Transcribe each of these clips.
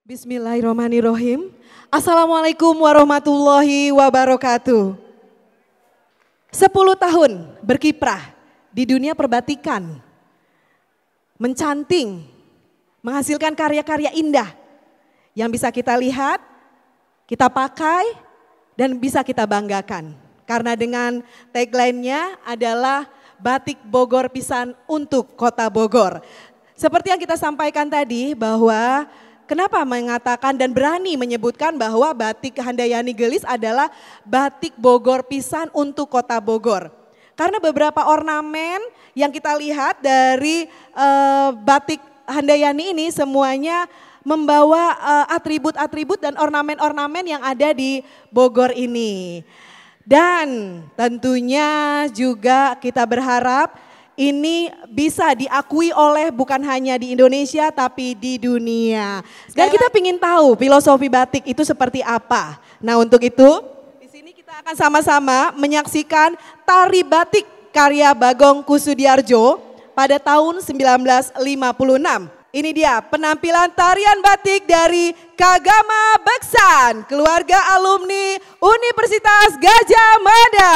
Bismillahirrahmanirrahim. Assalamualaikum warahmatullahi wabarakatuh. 10 tahun berkiprah di dunia perbatikan, mencanting, menghasilkan karya-karya indah yang bisa kita lihat, kita pakai, dan bisa kita banggakan. Karena dengan tagline-nya adalah Batik Bogor Pisan untuk Kota Bogor. Seperti yang kita sampaikan tadi bahwa kenapa mengatakan dan berani menyebutkan bahwa batik Handayani Gelis adalah batik Bogor pisan untuk Kota Bogor. Karena beberapa ornamen yang kita lihat dari batik Handayani ini semuanya membawa atribut-atribut dan ornamen-ornamen yang ada di Bogor ini. Dan tentunya juga kita berharap ini bisa diakui oleh bukan hanya di Indonesia tapi di dunia. Dan kita ingin tahu filosofi batik itu seperti apa. Nah untuk itu di sini kita akan sama-sama menyaksikan tari batik karya Bagong Kussudiardjo pada tahun 1956. Ini dia penampilan tarian batik dari Kagama Beksan, keluarga alumni Universitas Gadjah Mada.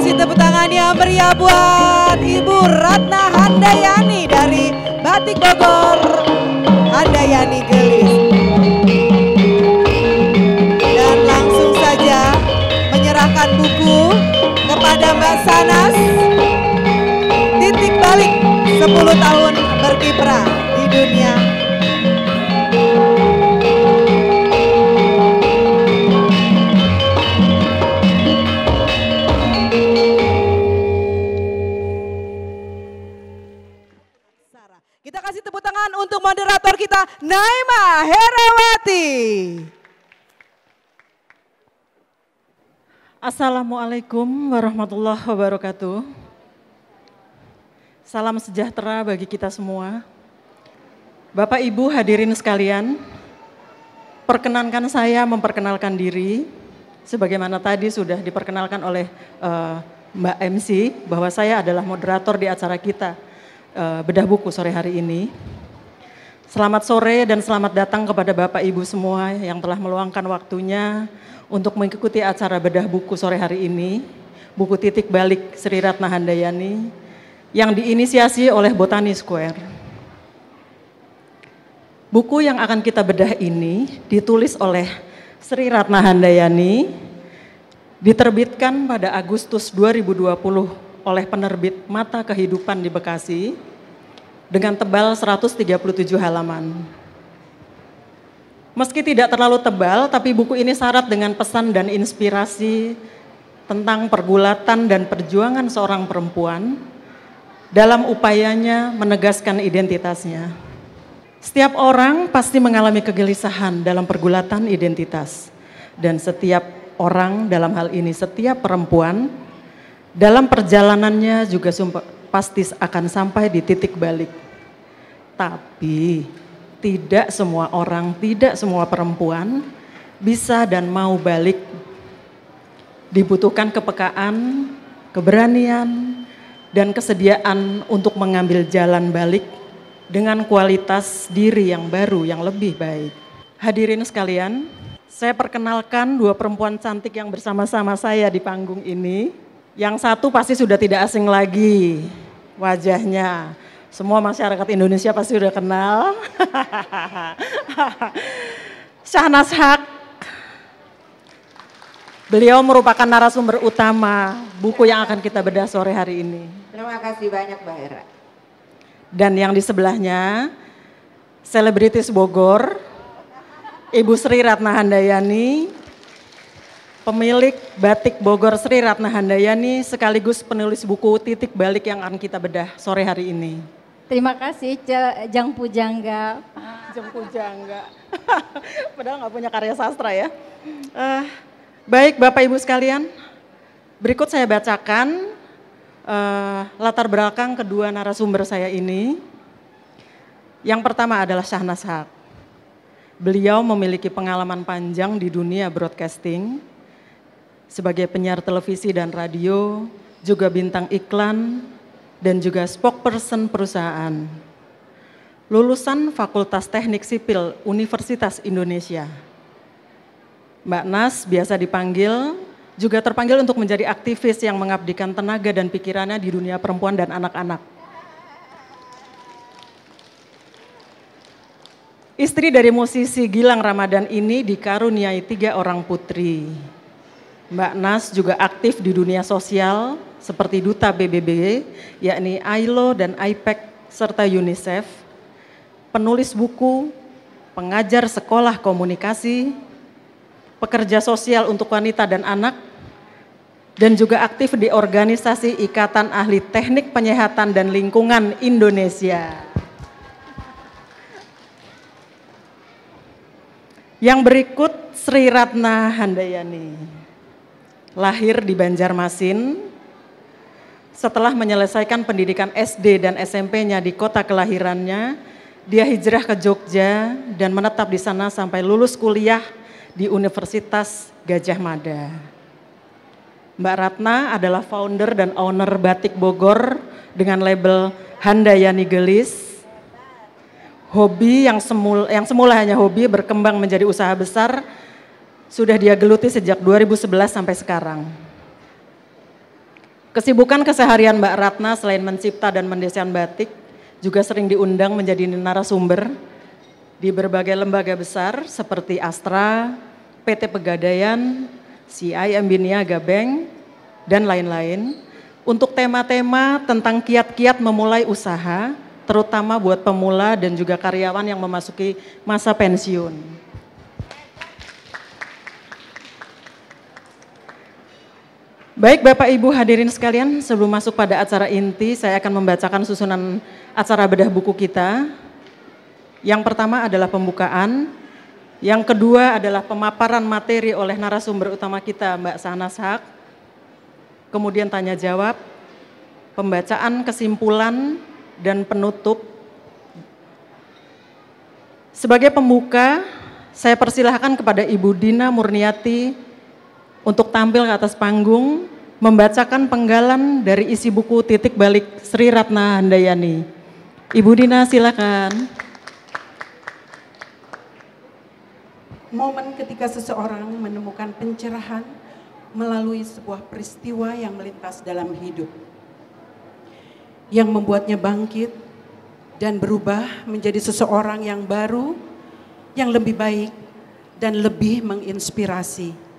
kasih tepuk tangan yang meriah buat Ibu Ratna Handayani dari Batik Bogor, Handayani Gelis. Dan langsung saja menyerahkan buku kepada Mbak Sanas. Titik balik 10 tahun berkiprah di dunia. Kita kasih tepuk tangan untuk moderator kita, Naima Herawati. Assalamualaikum warahmatullahi wabarakatuh. Salam sejahtera bagi kita semua. Bapak Ibu hadirin sekalian, perkenankan saya memperkenalkan diri. Sebagaimana tadi sudah diperkenalkan oleh Mbak MC, bahwa saya adalah moderator di acara kita, Bedah Buku sore hari ini. Selamat sore dan selamat datang kepada Bapak Ibu semua yang telah meluangkan waktunya untuk mengikuti acara Bedah Buku sore hari ini, buku titik balik Sri Ratna Handayani yang diinisiasi oleh Botani Square. Buku yang akan kita bedah ini ditulis oleh Sri Ratna Handayani, diterbitkan pada Agustus 2020 oleh penerbit Mata Kehidupan di Bekasi dengan tebal 137 halaman. Meski tidak terlalu tebal, tapi buku ini syarat dengan pesan dan inspirasi tentang pergulatan dan perjuangan seorang perempuan dalam upayanya menegaskan identitasnya. Setiap orang pasti mengalami kegelisahan dalam pergulatan identitas, dan setiap orang, dalam hal ini setiap perempuan, dalam perjalanannya juga pasti akan sampai di titik balik. Tapi tidak semua orang, tidak semua perempuan bisa dan mau balik. Dibutuhkan kepekaan, keberanian, dan kesediaan untuk mengambil jalan balik dengan kualitas diri yang baru, yang lebih baik. Hadirin sekalian, saya perkenalkan dua perempuan cantik yang bersama-sama saya di panggung ini. Yang satu pasti sudah tidak asing lagi wajahnya. Semua masyarakat Indonesia pasti sudah kenal. Syahnas Haq. Beliau merupakan narasumber utama buku yang akan kita bedah sore hari ini. Terima kasih banyak Mbak Hera. Dan yang di sebelahnya, selebritis Bogor, Ibu Sri Ratna Handayani, pemilik Batik Bogor Sri Ratna Handayani, sekaligus penulis buku Titik Balik yang akan kita bedah sore hari ini. Terima kasih Jang Pujangga. Jang Pujangga. Padahal nggak punya karya sastra ya. Baik Bapak Ibu sekalian, berikut saya bacakan latar belakang kedua narasumber saya ini. Yang pertama adalah Syahnas Haq. Beliau memiliki pengalaman panjang di dunia broadcasting sebagai penyiar televisi dan radio, juga bintang iklan, dan juga spokesperson perusahaan. Lulusan Fakultas Teknik Sipil Universitas Indonesia. Mbak Nas biasa dipanggil, juga terpanggil untuk menjadi aktivis yang mengabdikan tenaga dan pikirannya di dunia perempuan dan anak-anak. Istri dari musisi Gilang Ramadan ini dikaruniai 3 orang putri. Mbak Nas juga aktif di dunia sosial seperti Duta PBB, yakni ILO dan IPEC serta UNICEF, penulis buku, pengajar sekolah komunikasi, pekerja sosial untuk wanita dan anak, dan juga aktif di organisasi Ikatan Ahli Teknik Penyehatan dan Lingkungan Indonesia. Yang berikut Sri Ratna Handayani. Lahir di Banjarmasin, setelah menyelesaikan pendidikan SD dan SMP-nya di kota kelahirannya, dia hijrah ke Jogja dan menetap di sana sampai lulus kuliah di Universitas Gadjah Mada. Mbak Ratna adalah founder dan owner Batik Bogor dengan label Handayani Gelis. Hobi yang semula hanya hobi berkembang menjadi usaha besar, sudah dia geluti sejak 2011 sampai sekarang. Kesibukan keseharian Mbak Ratna selain mencipta dan mendesain batik, juga sering diundang menjadi narasumber di berbagai lembaga besar seperti Astra, PT Pegadaian, CIMB Niaga Bank, dan lain-lain, untuk tema-tema tentang kiat-kiat memulai usaha, terutama buat pemula dan juga karyawan yang memasuki masa pensiun. Baik Bapak Ibu hadirin sekalian, sebelum masuk pada acara inti, saya akan membacakan susunan acara bedah buku kita. Yang pertama adalah pembukaan, yang kedua adalah pemaparan materi oleh narasumber utama kita Mbak Sahnas Haq, kemudian tanya jawab, pembacaan kesimpulan, dan penutup. Sebagai pembuka, saya persilahkan kepada Ibu Dina Murniati untuk tampil ke atas panggung, membacakan penggalan dari isi buku Titik Balik Sri Ratna Handayani. Ibu Dina silakan. Momen ketika seseorang menemukan pencerahan melalui sebuah peristiwa yang melintas dalam hidup, yang membuatnya bangkit dan berubah menjadi seseorang yang baru, yang lebih baik dan lebih menginspirasi.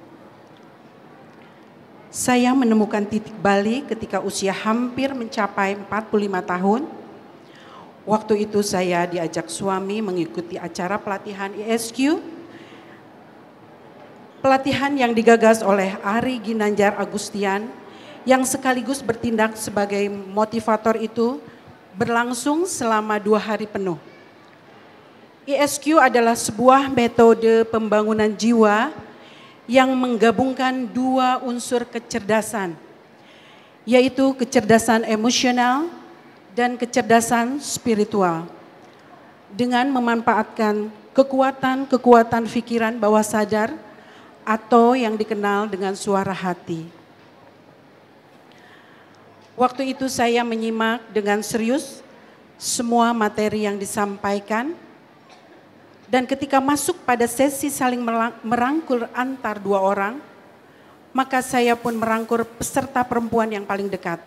Saya menemukan titik balik ketika usia hampir mencapai 45 tahun. Waktu itu saya diajak suami mengikuti acara pelatihan ISQ. Pelatihan yang digagas oleh Ari Ginanjar Agustian yang sekaligus bertindak sebagai motivator itu berlangsung selama 2 hari penuh. ISQ adalah sebuah metode pembangunan jiwa yang menggabungkan 2 unsur kecerdasan, yaitu kecerdasan emosional dan kecerdasan spiritual, dengan memanfaatkan kekuatan-kekuatan pikiran bawah sadar atau yang dikenal dengan suara hati. Waktu itu saya menyimak dengan serius semua materi yang disampaikan. Dan ketika masuk pada sesi saling merangkul antar 2 orang, maka saya pun merangkul peserta perempuan yang paling dekat.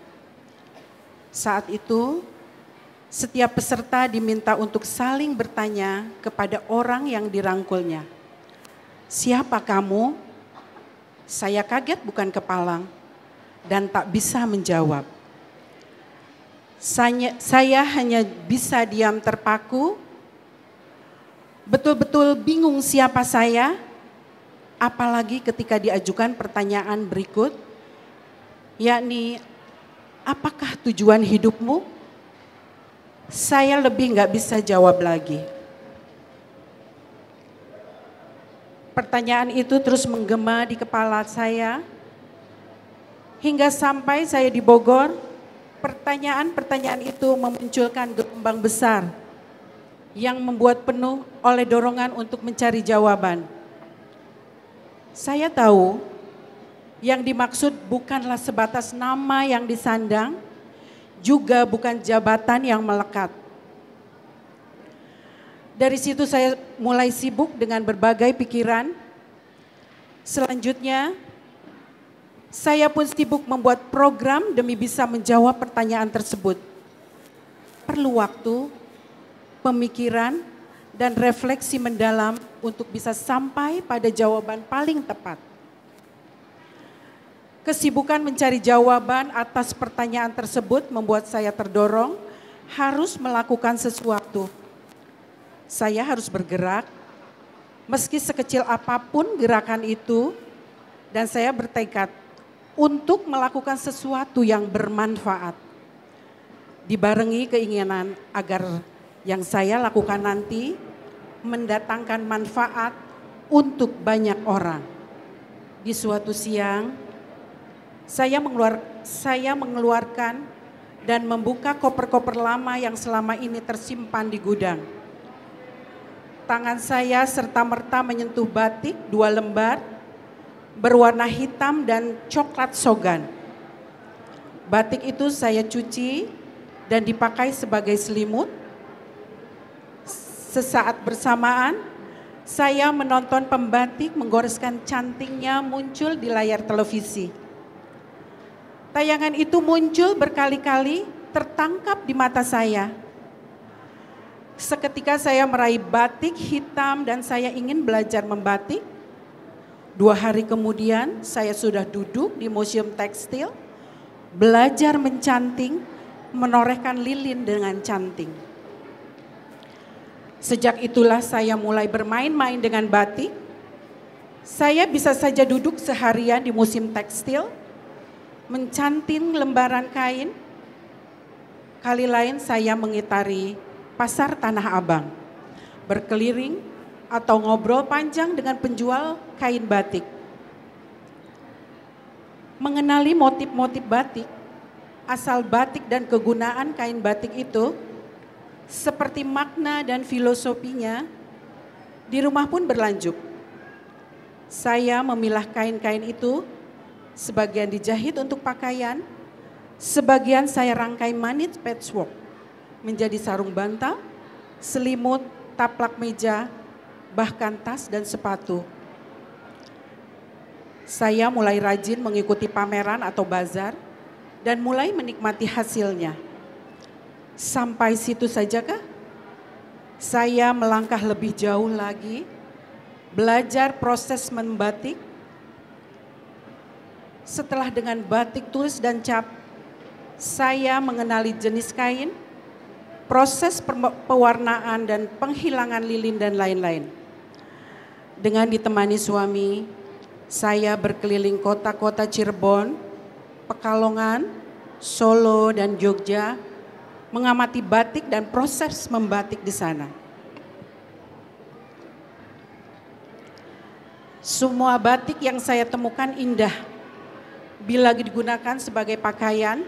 Saat itu, setiap peserta diminta untuk saling bertanya kepada orang yang dirangkulnya. Siapa kamu? Saya kaget bukan kepalang dan tak bisa menjawab. Saya hanya bisa diam terpaku. Betul-betul bingung siapa saya, apalagi ketika diajukan pertanyaan berikut, yakni apakah tujuan hidupmu? Saya lebih nggak bisa jawab lagi. Pertanyaan itu terus menggema di kepala saya, hingga sampai saya di Bogor, pertanyaan-pertanyaan itu memunculkan gelombang besar yang membuat penuh oleh dorongan untuk mencari jawaban. Saya tahu yang dimaksud bukanlah sebatas nama yang disandang, juga bukan jabatan yang melekat. Dari situ saya mulai sibuk dengan berbagai pikiran. Selanjutnya, saya pun sibuk membuat program demi bisa menjawab pertanyaan tersebut. Perlu waktu, pemikiran, dan refleksi mendalam untuk bisa sampai pada jawaban paling tepat. Kesibukan mencari jawaban atas pertanyaan tersebut membuat saya terdorong harus melakukan sesuatu. Saya harus bergerak, meski sekecil apapun gerakan itu, dan saya bertekad untuk melakukan sesuatu yang bermanfaat. Dibarengi keinginan agar yang saya lakukan nanti mendatangkan manfaat untuk banyak orang. Di suatu siang, saya mengeluarkan dan membuka koper-koper lama yang selama ini tersimpan di gudang. Tangan saya serta-merta menyentuh batik 2 lembar berwarna hitam dan coklat sogan. Batik itu saya cuci dan dipakai sebagai selimut. Sesaat bersamaan, saya menonton pembatik menggoreskan cantingnya muncul di layar televisi. Tayangan itu muncul berkali-kali, tertangkap di mata saya. Seketika saya meraih batik hitam dan saya ingin belajar membatik. 2 hari kemudian saya sudah duduk di Museum Tekstil, belajar mencanting, menorehkan lilin dengan canting. Sejak itulah saya mulai bermain-main dengan batik. Saya bisa saja duduk seharian di Museum Tekstil, mencanting lembaran kain. Kali lain saya mengitari pasar Tanah Abang, berkeliling atau ngobrol panjang dengan penjual kain batik. Mengenali motif-motif batik, asal batik dan kegunaan kain batik itu, seperti makna dan filosofinya, di rumah pun berlanjut. Saya memilah kain-kain itu, sebagian dijahit untuk pakaian, sebagian saya rangkai manis patchwork menjadi sarung bantal, selimut, taplak meja, bahkan tas dan sepatu. Saya mulai rajin mengikuti pameran atau bazar dan mulai menikmati hasilnya. Sampai situ sajakah? Saya melangkah lebih jauh lagi, belajar proses membatik. Setelah dengan batik tulis dan cap, saya mengenali jenis kain, proses pewarnaan dan penghilangan lilin dan lain-lain. Dengan ditemani suami, saya berkeliling kota-kota Cirebon, Pekalongan, Solo, dan Jogja, mengamati batik dan proses membatik di sana. Semua batik yang saya temukan indah. Bila digunakan sebagai pakaian,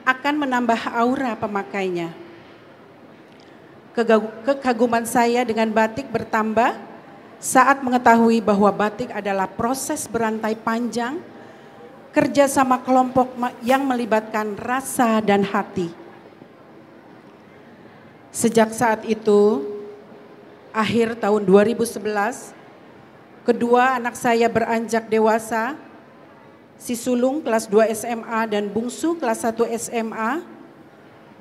akan menambah aura pemakainya. Kekaguman saya dengan batik bertambah saat mengetahui bahwa batik adalah proses berantai panjang, kerjasama kelompok yang melibatkan rasa dan hati. Sejak saat itu, akhir tahun 2011, kedua anak saya beranjak dewasa, si sulung kelas 2 SMA dan bungsu kelas 1 SMA,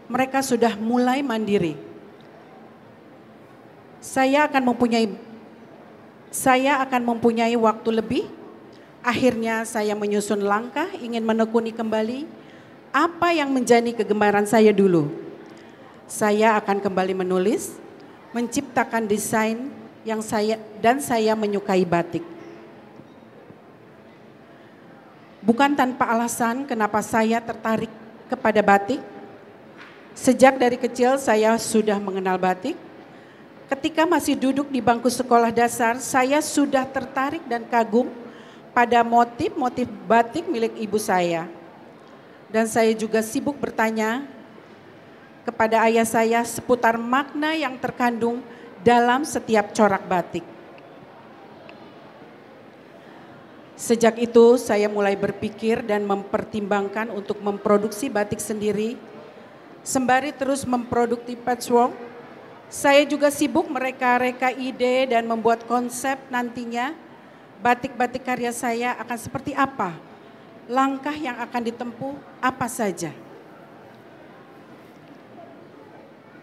mereka sudah mulai mandiri. Saya akan mempunyai waktu lebih. Akhirnya saya menyusun langkah ingin menekuni kembali apa yang menjadi kegemaran saya dulu. Saya akan kembali menulis, menciptakan desain yang saya menyukai batik. Bukan tanpa alasan kenapa saya tertarik kepada batik. Sejak dari kecil saya sudah mengenal batik. Ketika masih duduk di bangku sekolah dasar, saya sudah tertarik dan kagum pada motif-motif batik milik ibu saya. Dan saya juga sibuk bertanya kepada ayah saya seputar makna yang terkandung dalam setiap corak batik. Sejak itu saya mulai berpikir dan mempertimbangkan untuk memproduksi batik sendiri. Sembari terus memproduksi patchwork, saya juga sibuk mereka-reka ide dan membuat konsep nantinya batik-batik karya saya akan seperti apa, langkah yang akan ditempuh apa saja.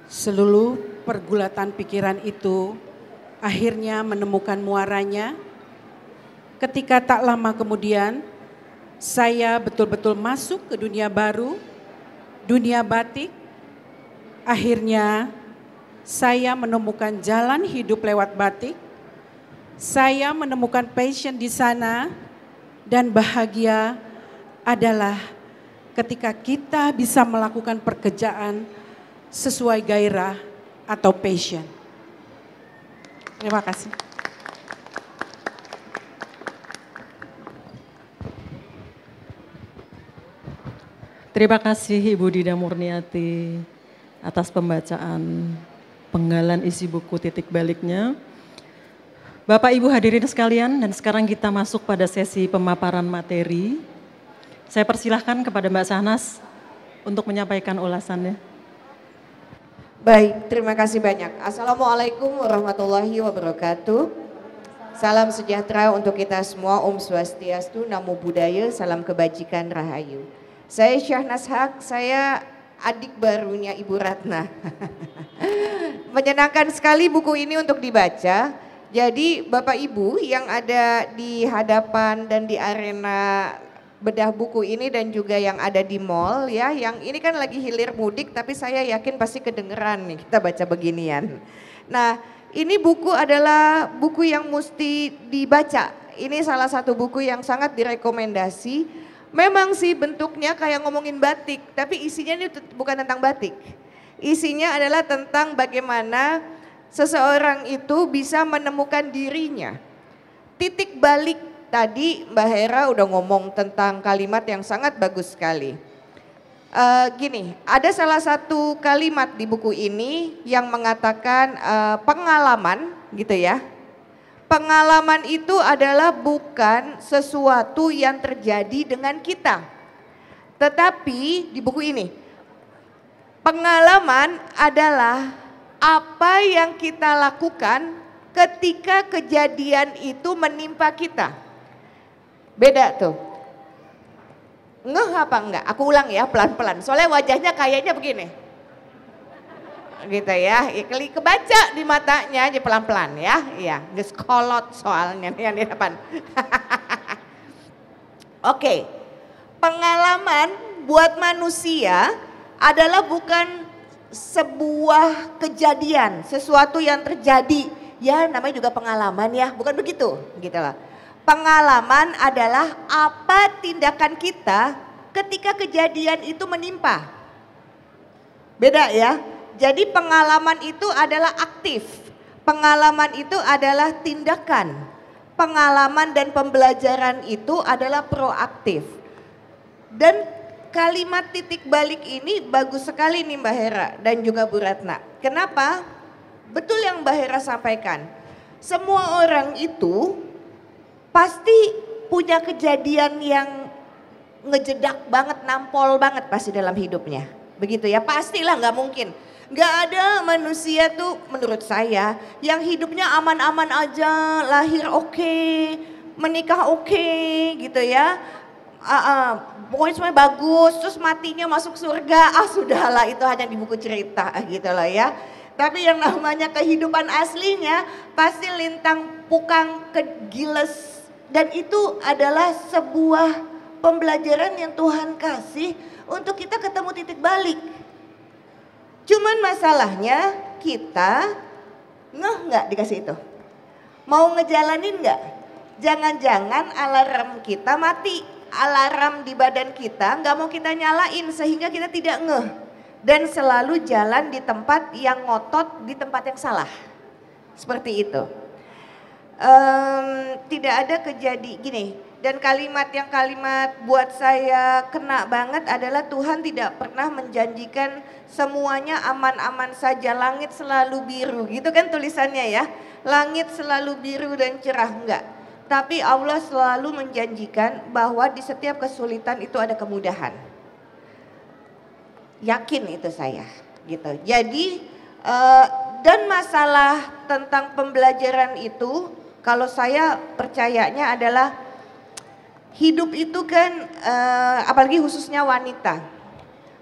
Seluruh pergulatan pikiran itu akhirnya menemukan muaranya ketika tak lama kemudian saya betul-betul masuk ke dunia baru, dunia batik. Akhirnya saya menemukan jalan hidup lewat batik. Saya menemukan passion di sana dan bahagia adalah ketika kita bisa melakukan pekerjaan sesuai gairah atau passion. Terima kasih. Terima kasih Ibu Dida Murniati atas pembacaan penggalan isi buku titik baliknya. Bapak Ibu hadirin sekalian, dan sekarang kita masuk pada sesi pemaparan materi. Saya persilahkan kepada Mbak Sahnas untuk menyampaikan ulasannya. Baik, terima kasih banyak. Assalamualaikum warahmatullahi wabarakatuh. Salam sejahtera untuk kita semua, Om Swastiastu, Namo Buddhaya, salam kebajikan, Rahayu. Saya Syahnas Haq, saya adik barunya Ibu Ratna. Menyenangkan sekali buku ini untuk dibaca. Jadi Bapak Ibu yang ada di hadapan dan di arena bedah buku ini dan juga yang ada di mall ya, yang ini kan lagi hilir mudik tapi saya yakin pasti kedengeran nih kita baca beginian. Nah, ini buku adalah buku yang mesti dibaca. Ini salah satu buku yang sangat direkomendasi. Memang sih bentuknya kayak ngomongin batik, tapi isinya ini bukan tentang batik. Isinya adalah tentang bagaimana seseorang itu bisa menemukan dirinya. Titik balik. Tadi Mbak Hera udah ngomong tentang kalimat yang sangat bagus sekali. Gini, ada salah satu kalimat di buku ini yang mengatakan pengalaman gitu ya. Pengalaman itu adalah bukan sesuatu yang terjadi dengan kita. Tetapi di buku ini, pengalaman adalah apa yang kita lakukan ketika kejadian itu menimpa kita. Beda tuh. Ngeh apa enggak? Aku ulang ya pelan-pelan. Soalnya wajahnya kayaknya begini. Gitu ya. Kebaca di matanya aja pelan-pelan ya. Iya, geskolot soalnya yang di depan. Oke. Pengalaman buat manusia adalah bukan sebuah kejadian, sesuatu yang terjadi. Ya namanya juga pengalaman ya, bukan begitu gitu loh. Pengalaman adalah apa tindakan kita ketika kejadian itu menimpa. Beda ya. Jadi pengalaman itu adalah aktif. Pengalaman itu adalah tindakan. Pengalaman dan pembelajaran itu adalah proaktif. Dan kalimat titik balik ini bagus sekali nih Mbak Hera dan juga Bu Ratna. Kenapa? Betul yang Mbak Hera sampaikan. Semua orang itu pasti punya kejadian yang ngejedak banget, nampol banget pasti dalam hidupnya. Begitu ya, pastilah nggak mungkin. Nggak ada manusia tuh menurut saya yang hidupnya aman-aman aja, lahir oke, menikah oke gitu ya. Pokoknya semuanya bagus, terus matinya masuk surga, sudahlah itu hanya di buku cerita gitu loh ya. Tapi yang namanya kehidupan aslinya pasti lintang pukang kegiles. Dan itu adalah sebuah pembelajaran yang Tuhan kasih untuk kita ketemu titik balik. Cuman masalahnya kita ngeh nggak dikasih itu? Mau ngejalanin nggak? Jangan-jangan alarm kita mati. Alarm di badan kita nggak mau kita nyalain sehingga kita tidak ngeh. Dan selalu jalan di tempat yang ngotot, di tempat yang salah. Seperti itu. Tidak ada kejadian gini, dan kalimat buat saya kena banget adalah Tuhan tidak pernah menjanjikan semuanya aman-aman saja, langit selalu biru gitu kan tulisannya ya, langit selalu biru dan cerah, enggak. Tapi Allah selalu menjanjikan bahwa di setiap kesulitan itu ada kemudahan. Yakin itu saya gitu. Jadi dan masalah tentang pembelajaran itu, kalau saya percayanya adalah hidup itu kan apalagi khususnya wanita.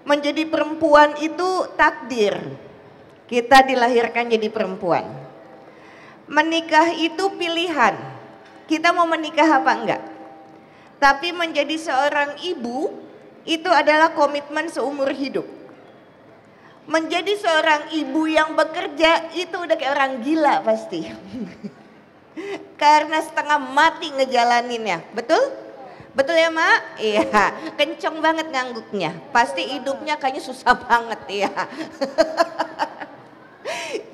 Menjadi perempuan itu takdir. Kita dilahirkan jadi perempuan. Menikah itu pilihan. Kita mau menikah apa enggak. Tapi menjadi seorang ibu itu adalah komitmen seumur hidup. Menjadi seorang ibu yang bekerja itu udah kayak orang gila pasti. Karena setengah mati ngejalaninnya, betul? Betul ya Mak? Iya, kenceng banget ngangguknya. Pasti hidupnya kayaknya susah banget ya.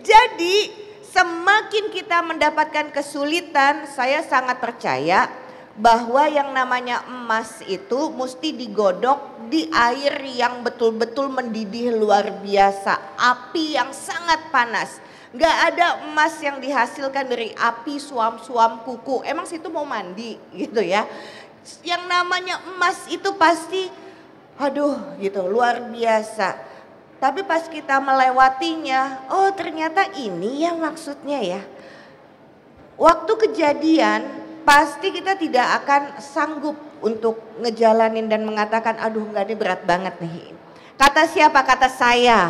Jadi semakin kita mendapatkan kesulitan, saya sangat percaya bahwa yang namanya emas itu mesti digodok di air yang betul-betul mendidih luar biasa. Api yang sangat panas. Gak ada emas yang dihasilkan dari api suam-suam kuku. Emang situ mau mandi gitu ya. Yang namanya emas itu pasti aduh gitu luar biasa. Tapi pas kita melewatinya, oh ternyata ini ya maksudnya ya. Waktu kejadian pasti kita tidak akan sanggup untuk ngejalanin dan mengatakan aduh enggak, ini berat banget nih. Kata siapa? Kata saya.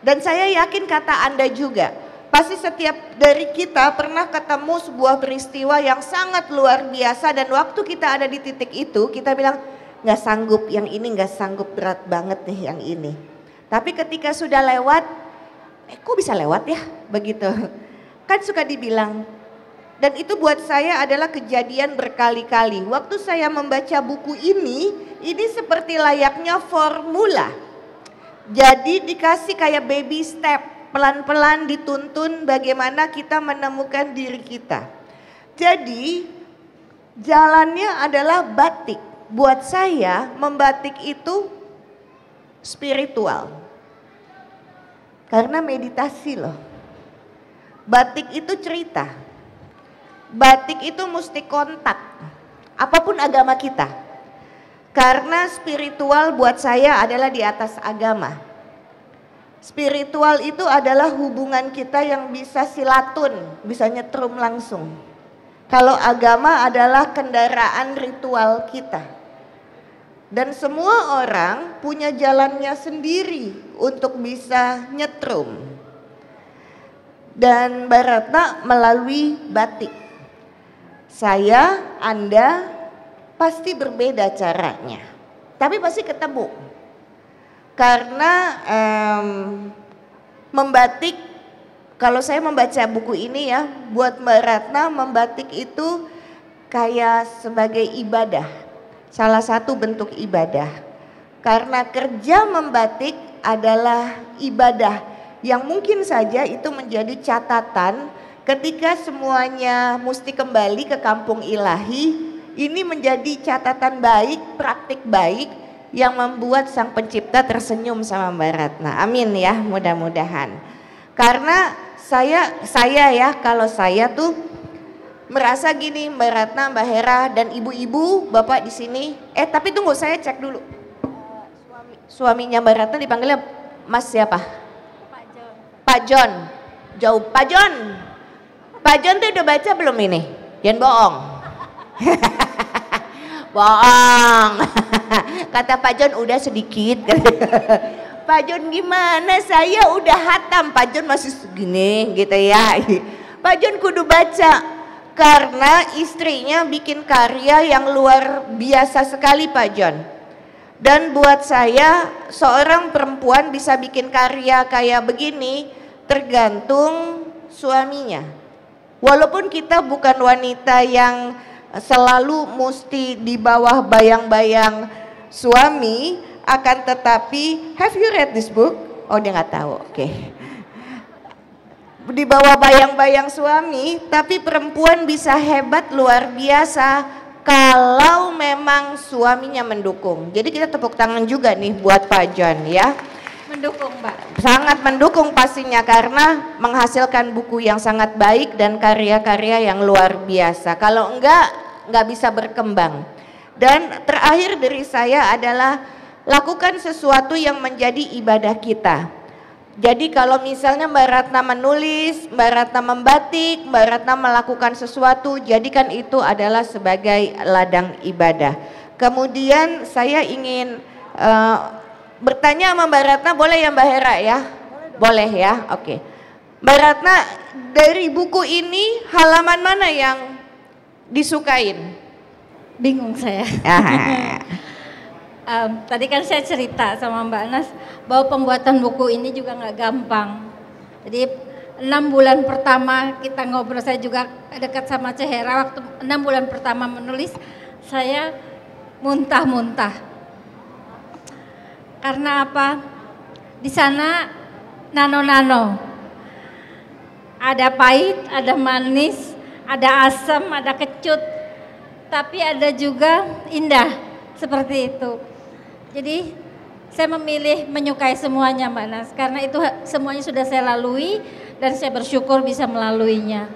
Dan saya yakin kata Anda juga. Pasti setiap dari kita pernah ketemu sebuah peristiwa yang sangat luar biasa dan waktu kita ada di titik itu kita bilang nggak sanggup yang ini, nggak sanggup, berat banget nih yang ini. Tapi ketika sudah lewat, kok bisa lewat ya begitu. Kan suka dibilang. Dan itu buat saya adalah kejadian berkali-kali. Waktu saya membaca buku ini seperti layaknya formula. Jadi dikasih kayak baby step. Pelan-pelan dituntun bagaimana kita menemukan diri kita. Jadi jalannya adalah batik. Buat saya membatik itu spiritual. Karena meditasi loh. Batik itu cerita. Batik itu mesti kontak. Apapun agama kita. Karena spiritual buat saya adalah di atas agama. Spiritual itu adalah hubungan kita yang bisa silatun, bisa nyetrum langsung. Kalau agama adalah kendaraan ritual kita. Dan semua orang punya jalannya sendiri untuk bisa nyetrum. Dan Mbak Ratna melalui batik. Saya, Anda pasti berbeda caranya. Tapi pasti ketemu. Karena membatik, kalau saya membaca buku ini ya, buat Mbak Ratna membatik itu kayak sebagai ibadah, salah satu bentuk ibadah. Karena kerja membatik adalah ibadah yang mungkin saja itu menjadi catatan ketika semuanya mesti kembali ke kampung ilahi, ini menjadi catatan baik, praktik baik, yang membuat Sang Pencipta tersenyum sama Mbak Ratna. Amin ya, mudah-mudahan. Karena saya ya, kalau saya tuh merasa gini, Mbak Ratna, Mbak Hera dan ibu-ibu, Bapak di sini. Tapi tunggu, saya cek dulu. Suaminya Mbak Ratna dipanggilnya Mas siapa? Pak John. Pak John. Jauh. Pak John. Pak John tuh udah baca belum ini? Jangan bohong. Bohong. Kata Pak John udah sedikit. Pak John gimana, saya udah hatam, Pak John masih segini gitu ya. Pak John kudu baca karena istrinya bikin karya yang luar biasa sekali Pak John. Dan buat saya seorang perempuan bisa bikin karya kayak begini tergantung suaminya. Walaupun kita bukan wanita yang selalu mesti di bawah bayang-bayang suami, akan tetapi have you read this book? Oh dia nggak tahu, oke. Di bawah bayang-bayang suami, tapi perempuan bisa hebat luar biasa kalau memang suaminya mendukung. Jadi kita tepuk tangan juga nih buat Pak John ya. Mendukung Mbak. Sangat mendukung pastinya karena menghasilkan buku yang sangat baik dan karya-karya yang luar biasa. Kalau nggak bisa berkembang. Dan terakhir dari saya adalah lakukan sesuatu yang menjadi ibadah kita. Jadi kalau misalnya Mbak Ratna menulis, Mbak Ratna membatik, Mbak Ratna melakukan sesuatu, jadikan itu adalah sebagai ladang ibadah. Kemudian saya ingin bertanya sama Mbak Ratna, boleh ya Mbak Hera ya? Boleh ya, oke. Mbak Ratna, dari buku ini halaman mana yang disukain? Bingung saya. Tadi kan saya cerita sama Mbak Nas bahwa pembuatan buku ini juga nggak gampang. Jadi 6 bulan pertama kita ngobrol, saya juga dekat sama Cehera, waktu 6 bulan pertama menulis saya muntah-muntah. Karena apa? Di sana nano-nano. Ada pahit, ada manis, ada asam, ada kecut. Tapi ada juga indah seperti itu. Jadi saya memilih menyukai semuanya Mbak Nas karena itu semuanya sudah saya lalui dan saya bersyukur bisa melaluinya.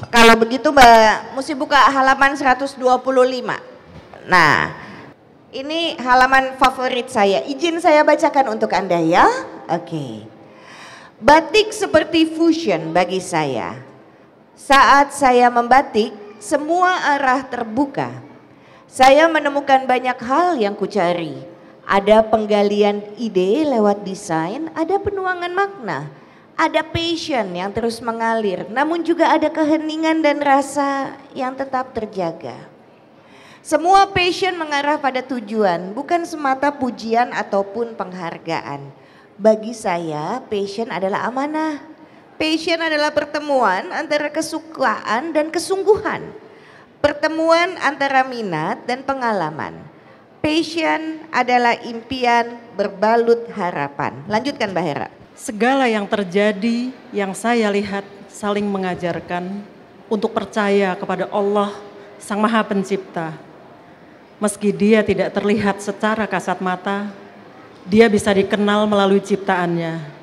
Kalau begitu Mbak mesti buka halaman 125. Nah, ini halaman favorit saya. Izin saya bacakan untuk Anda ya. Oke. Batik seperti fusion bagi saya. Saat saya membatik, semua arah terbuka. Saya menemukan banyak hal yang kucari. Ada penggalian ide lewat desain, ada penuangan makna, ada passion yang terus mengalir, namun juga ada keheningan dan rasa yang tetap terjaga. Semua passion mengarah pada tujuan, bukan semata pujian ataupun penghargaan. Bagi saya, passion adalah amanah. Passion adalah pertemuan antara kesukaan dan kesungguhan. Pertemuan antara minat dan pengalaman. Passion adalah impian berbalut harapan. Lanjutkan Mbak Hera. Segala yang terjadi yang saya lihat saling mengajarkan untuk percaya kepada Allah Sang Maha Pencipta. Meski dia tidak terlihat secara kasat mata, dia bisa dikenal melalui ciptaannya.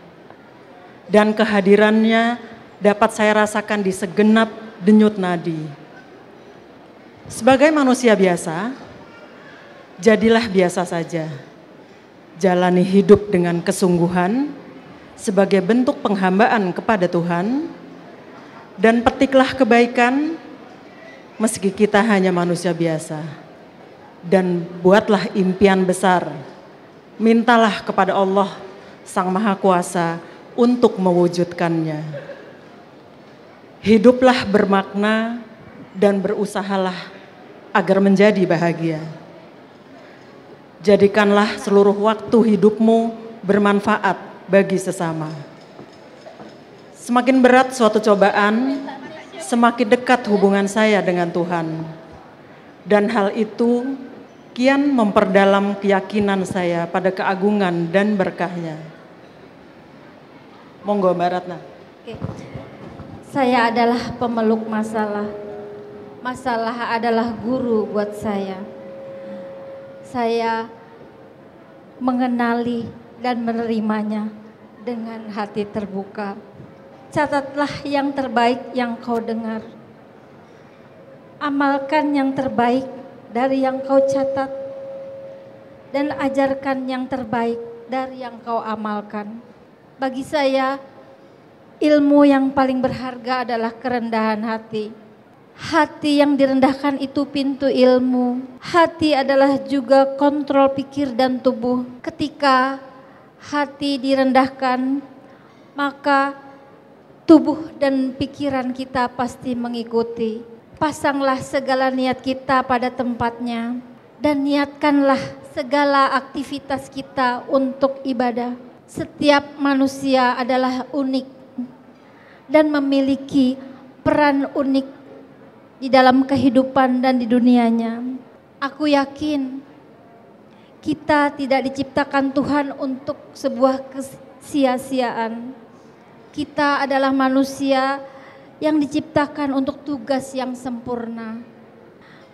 Dan kehadirannya dapat saya rasakan di segenap denyut nadi. Sebagai manusia biasa, jadilah biasa saja. Jalani hidup dengan kesungguhan sebagai bentuk penghambaan kepada Tuhan, dan petiklah kebaikan meski kita hanya manusia biasa. Dan buatlah impian besar, mintalah kepada Allah Sang Maha Kuasa untuk mewujudkannya. Hiduplah bermakna dan berusahalah agar menjadi bahagia. Jadikanlah seluruh waktu hidupmu bermanfaat bagi sesama. Semakin berat suatu cobaan, semakin dekat hubungan saya dengan Tuhan. Dan hal itu kian memperdalam keyakinan saya pada keagungan dan berkahnya. Monggo Mbak Ratna. Oke. Saya adalah pemeluk masalah. Masalah adalah guru buat saya. Saya mengenali dan menerimanya dengan hati terbuka. Catatlah yang terbaik yang kau dengar. Amalkan yang terbaik dari yang kau catat. Dan ajarkan yang terbaik dari yang kau amalkan. Bagi saya, ilmu yang paling berharga adalah kerendahan hati. Hati yang direndahkan itu pintu ilmu. Hati adalah juga kontrol pikir dan tubuh. Ketika hati direndahkan, maka tubuh dan pikiran kita pasti mengikuti. Pasanglah segala niat kita pada tempatnya dan niatkanlah segala aktivitas kita untuk ibadah. Setiap manusia adalah unik dan memiliki peran unik di dalam kehidupan dan di dunianya. Aku yakin kita tidak diciptakan Tuhan untuk sebuah kesia-siaan. Kita adalah manusia yang diciptakan untuk tugas yang sempurna.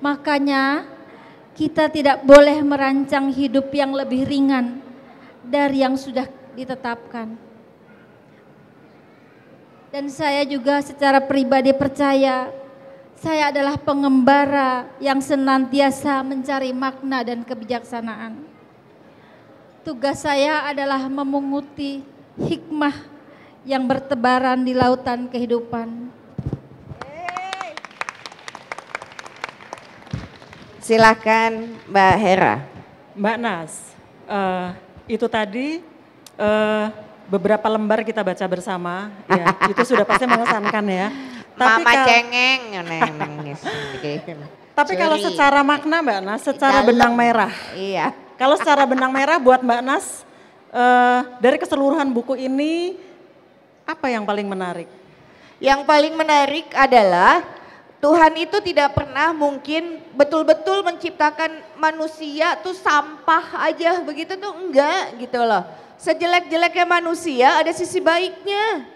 Makanya kita tidak boleh merancang hidup yang lebih ringan dari yang sudah ditetapkan. Dan saya juga secara pribadi percaya saya adalah pengembara yang senantiasa mencari makna dan kebijaksanaan. Tugas saya adalah memunguti hikmah yang bertebaran di lautan kehidupan. Silakan Mbak Hera. Mbak Nas, itu tadi beberapa lembar kita baca bersama, ya, itu sudah pasti mengesankan ya. Tapi Mama cengeng. Tapi kalau secara makna Mbak Nas, secara benang merah. Iya. Kalau secara benang merah buat Mbak Nas, dari keseluruhan buku ini, apa yang paling menarik? Yang paling menarik adalah Tuhan itu tidak pernah mungkin betul-betul menciptakan manusia tuh sampah aja begitu tuh enggak gitu loh. Sejelek-jeleknya manusia ada sisi baiknya.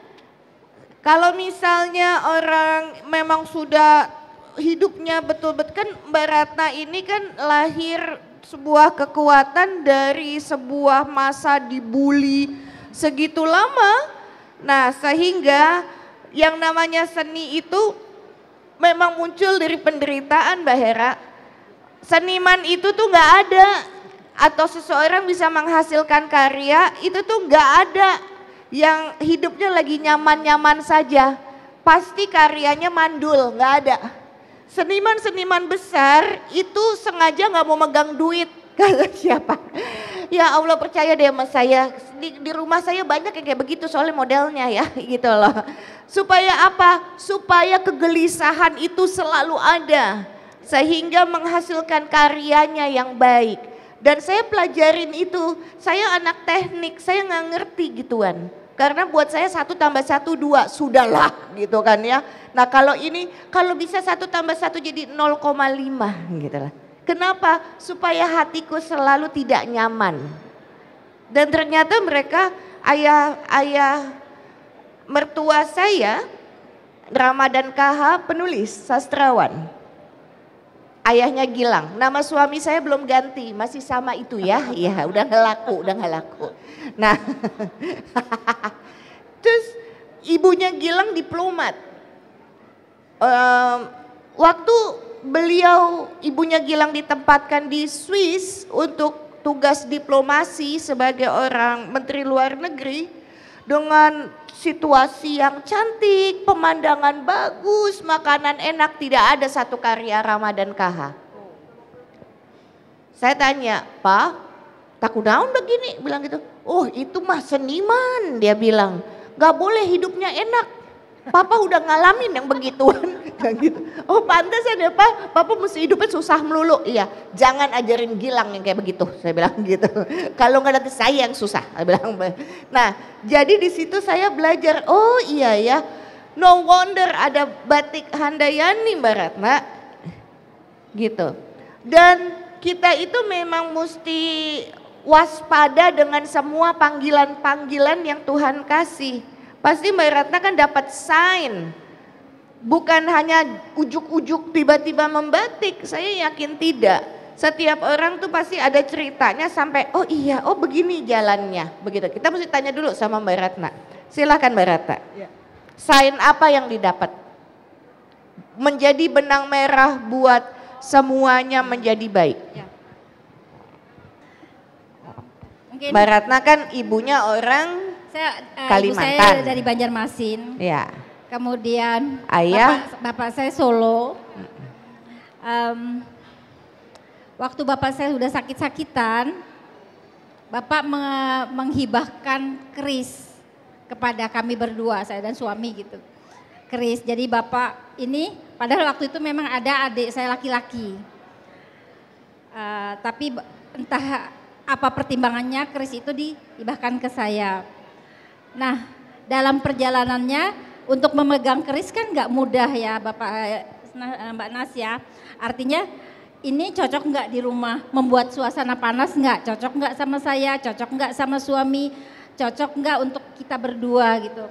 Kalau misalnya orang memang sudah hidupnya betul-betul, kan Mbak Ratna ini kan lahir sebuah kekuatan dari sebuah masa dibully segitu lama. Nah sehingga yang namanya seni itu memang muncul dari penderitaan Mbak Hera. Seniman itu tuh nggak ada, atau seseorang bisa menghasilkan karya itu tuh nggak ada yang hidupnya lagi nyaman-nyaman saja. Pasti karyanya mandul, nggak ada. Seniman-seniman besar itu sengaja nggak mau megang duit. Kata siapa? Ya Allah, percaya deh sama saya, di rumah saya banyak yang kayak begitu soalnya modelnya ya gitu loh. Supaya apa? Supaya kegelisahan itu selalu ada. Sehingga menghasilkan karyanya yang baik. Dan saya pelajarin itu, saya anak teknik, saya nggak ngerti gituan. Karena buat saya 1 tambah 1 2, sudahlah gitu kan ya. Nah kalau ini, kalau bisa 1 tambah 1 jadi 0,5 gitu lah. Kenapa? Supaya hatiku selalu tidak nyaman. Dan ternyata mereka, ayah mertua saya, Ramadan KH, penulis, sastrawan. Ayahnya Gilang, nama suami saya belum ganti, masih sama itu ya. Iya, udah nggak laku. Nah, terus ibunya Gilang diplomat. Waktu ibunya Gilang ditempatkan di Swiss untuk tugas diplomasi sebagai orang menteri luar negeri dengan situasi yang cantik, pemandangan bagus, makanan enak, tidak ada satu karya Ramadan KH. Saya tanya, Pak, takut daun begini, bilang gitu. Oh itu mah seniman, dia bilang, gak boleh hidupnya enak. Papa udah ngalamin yang begituan. Gitu. Oh pantas ya Pak, Papa mesti hidupnya susah melulu. Iya, jangan ajarin Gilang yang kayak begitu, saya bilang gitu. Kalau nggak nanti saya yang susah, saya bilang. Nah, jadi di situ saya belajar, oh iya ya, no wonder ada batik Handayani Mbak Ratna. Gitu. Dan kita itu memang mesti waspada dengan semua panggilan-panggilan yang Tuhan kasih. Pasti Mbak Ratna kan dapat sign, bukan hanya ujuk-ujuk tiba-tiba membatik, saya yakin tidak. Setiap orang tuh pasti ada ceritanya sampai oh iya, oh begini jalannya, begitu. Kita mesti tanya dulu sama Mbak Ratna, silakan Mbak Ratna. Ya. Sign apa yang didapat? Menjadi benang merah buat semuanya menjadi baik. Ya. Mbak Ratna kan ibunya orang Kalimantan. Ibu saya dari Banjarmasin. Ya. Kemudian bapak saya Solo. Waktu bapak saya sudah sakit-sakitan, bapak menghibahkan keris kepada kami berdua, saya dan suami gitu. Keris. Jadi bapak ini, padahal waktu itu memang ada adik saya laki-laki. Tapi entah apa pertimbangannya, keris itu dihibahkan ke saya. Nah, dalam perjalanannya untuk memegang keris kan nggak mudah ya Mbak Nas ya. Artinya ini cocok nggak di rumah, membuat suasana panas nggak, cocok nggak sama saya, cocok nggak sama suami, cocok nggak untuk kita berdua gitu.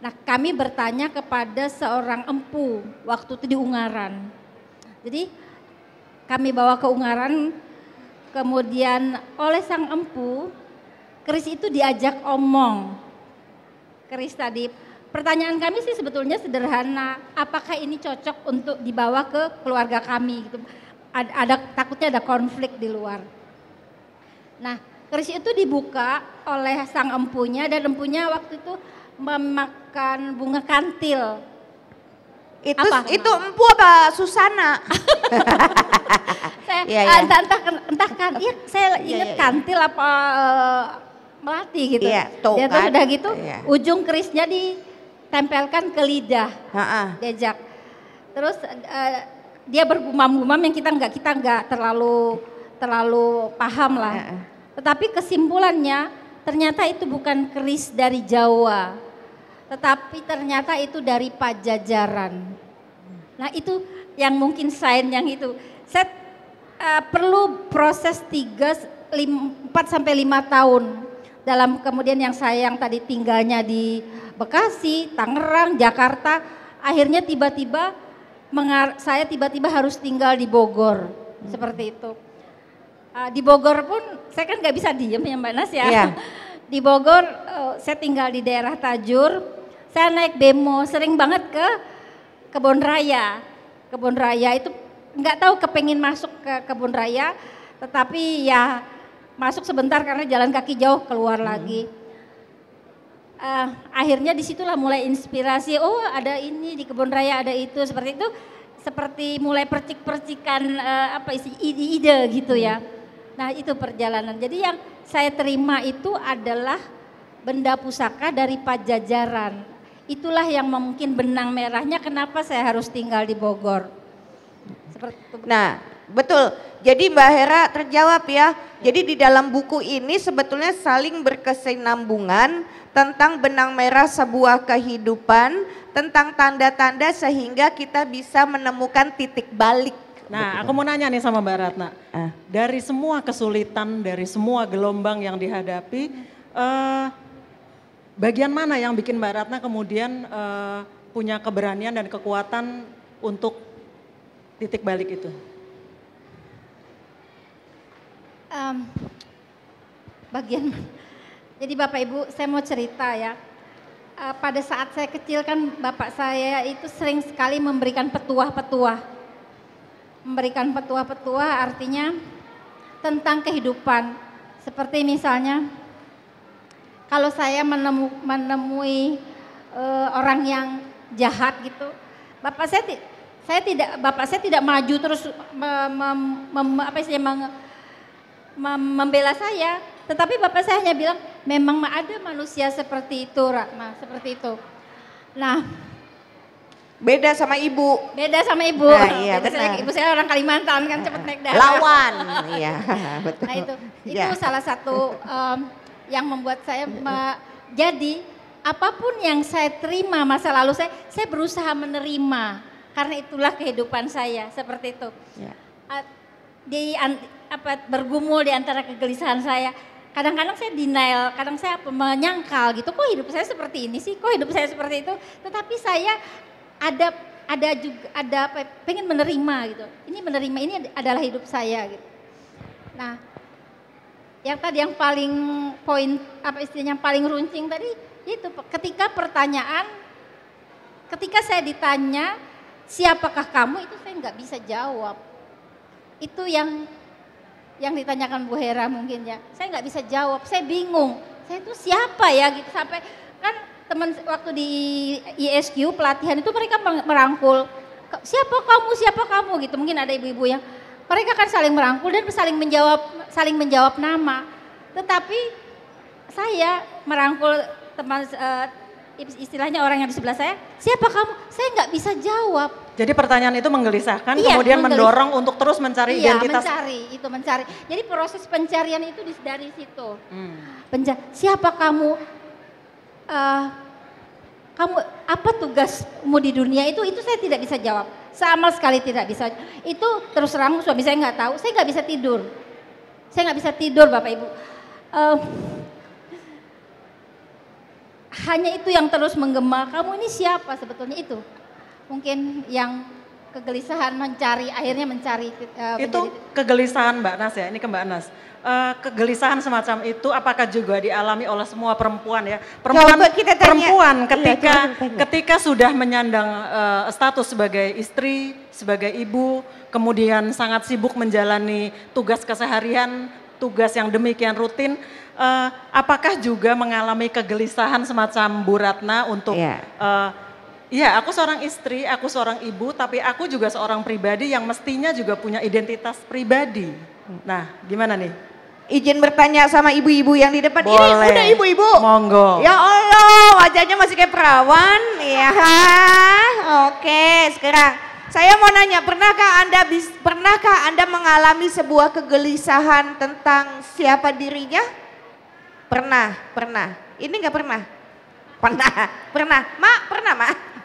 Nah kami bertanya kepada seorang empu waktu itu di Ungaran. Jadi kami bawa ke Ungaran, kemudian oleh sang empu keris itu diajak omong. Keris tadi, pertanyaan kami sih sebetulnya sederhana, apakah ini cocok untuk dibawa ke keluarga kami gitu. Takutnya ada konflik di luar. Nah, keris itu dibuka oleh sang empunya dan empunya waktu itu memakan bunga kantil. Itu empu apa Susana? Entah kan, iya saya ingat kantil apa melati gitu. Iya, dia tuh udah gitu, ujung kerisnya ditempelkan ke lidah, diajak. Terus dia bergumam-gumam yang kita nggak terlalu paham lah. Tetapi kesimpulannya ternyata itu bukan keris dari Jawa, tetapi ternyata itu dari Pajajaran. Nah itu yang mungkin sign yang itu. Saya perlu proses 4 sampai 5 tahun. Dalam kemudian yang tadi tinggalnya di Bekasi, Tangerang, Jakarta, akhirnya saya tiba-tiba harus tinggal di Bogor, seperti itu. Di Bogor pun saya kan nggak bisa diem ya Mbak Nas ya. Yeah. Di Bogor saya tinggal di daerah Tajur, saya naik bemo sering banget ke Kebon Raya. Kebon Raya itu nggak tahu kepengen masuk ke Kebon Raya, tetapi ya masuk sebentar karena jalan kaki jauh, keluar lagi. Akhirnya disitulah mulai inspirasi, oh ada ini di Kebon Raya ada itu, seperti itu. seperti mulai percik-percikan ide-ide gitu ya. Nah itu perjalanan. Jadi yang saya terima itu adalah benda pusaka dari Pajajaran. Itulah yang mungkin benang merahnya kenapa saya harus tinggal di Bogor. Seperti itu. Nah, betul. Jadi Mbak Hera terjawab ya. Jadi di dalam buku ini sebetulnya saling berkesinambungan tentang benang merah sebuah kehidupan, tentang tanda-tanda sehingga kita bisa menemukan titik balik. Nah, aku mau nanya nih sama Mbak Ratna. Dari semua kesulitan, dari semua gelombang yang dihadapi, bagian mana yang bikin Mbak Ratna kemudian punya keberanian dan kekuatan untuk titik balik itu? Bagian, jadi Bapak Ibu saya mau cerita ya. Pada saat saya kecil kan bapak saya itu sering sekali memberikan petuah-petuah. Memberikan petuah-petuah artinya tentang kehidupan. Seperti misalnya kalau saya menemui orang yang jahat gitu, bapak saya tidak maju terus membela saya, tetapi bapak saya hanya bilang memang ada manusia seperti itu, Ratna, seperti itu. Nah, beda sama ibu. Beda sama ibu. Nah, iya, Ibu saya orang Kalimantan kan cepet naik darah. Lawan, iya betul. Nah itu Ya. salah satu yang membuat saya jadi apapun yang saya terima masa lalu saya berusaha menerima karena itulah kehidupan saya seperti itu. Ya. Bergumul di antara kegelisahan saya. Kadang-kadang saya denial, kadang saya menyangkal gitu. Kok hidup saya seperti ini sih? Kok hidup saya seperti itu? Tetapi saya pengen menerima gitu. Ini menerima, ini adalah hidup saya gitu. Nah, yang tadi yang paling paling runcing tadi itu ketika saya ditanya siapakah kamu, itu saya nggak bisa jawab. Itu yang ditanyakan Bu Hera mungkin ya. Saya nggak bisa jawab, saya bingung. Saya itu siapa ya gitu, sampai kan teman waktu di ISQ pelatihan itu mereka merangkul siapa kamu gitu. Mungkin ada ibu-ibu yang mereka kan saling merangkul dan saling menjawab nama. Tetapi saya merangkul teman istilahnya orang yang di sebelah saya, siapa kamu? Saya nggak bisa jawab. Jadi pertanyaan itu menggelisahkan, kemudian mendorong untuk terus mencari identitas. Mencari. Jadi proses pencarian itu dari situ. Siapa kamu? Kamu apa tugasmu di dunia itu saya tidak bisa jawab, sama sekali tidak bisa. Itu terus terang suami saya nggak tahu, saya nggak bisa tidur, Bapak Ibu. Hanya itu yang terus menggema, kamu ini siapa sebetulnya, itu mungkin yang kegelisahan akhirnya mencari. Itu kegelisahan Mbak Nas ya, ini ke Mbak Nas. Kegelisahan semacam itu apakah juga dialami oleh semua perempuan ya? Perempuan ketika sudah menyandang status sebagai istri, sebagai ibu, kemudian sangat sibuk menjalani tugas keseharian, tugas yang demikian rutin, apakah juga mengalami kegelisahan semacam Bu Ratna untuk iya, aku seorang istri, aku seorang ibu, tapi aku juga seorang pribadi yang mestinya juga punya identitas pribadi. Nah, gimana nih? Izin bertanya sama ibu-ibu yang di depan. Boleh. Ini udah ibu-ibu. Monggo. Ya Allah, wajahnya masih kayak perawan. Ya, oke. Sekarang saya mau nanya, pernahkah Anda mengalami sebuah kegelisahan tentang siapa dirinya? Pernah. Ini nggak pernah? Pernah. Mak?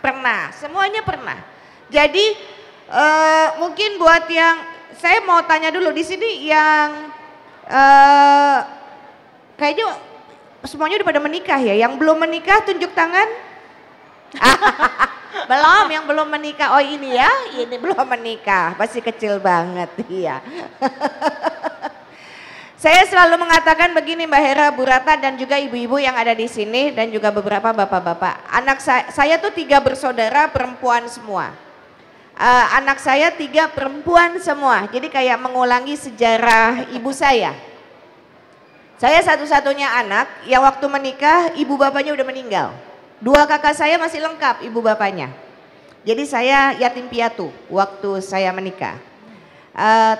Pernah. Semuanya pernah. Jadi mungkin buat yang, saya mau tanya dulu di sini yang kayaknya semuanya udah pada menikah ya. Yang belum menikah tunjuk tangan. Belum, yang belum menikah. Oh ini ya, ini belum menikah. Masih kecil banget, iya. Saya selalu mengatakan begini Mbak Hera, Bu Ratna dan juga ibu-ibu yang ada di sini dan juga beberapa bapak-bapak. Anak saya tuh 3 bersaudara perempuan semua. Anak saya 3 perempuan semua, jadi kayak mengulangi sejarah ibu saya. Saya satu-satunya anak yang waktu menikah ibu bapaknya udah meninggal. 2 kakak saya masih lengkap ibu bapaknya. Jadi saya yatim piatu waktu saya menikah.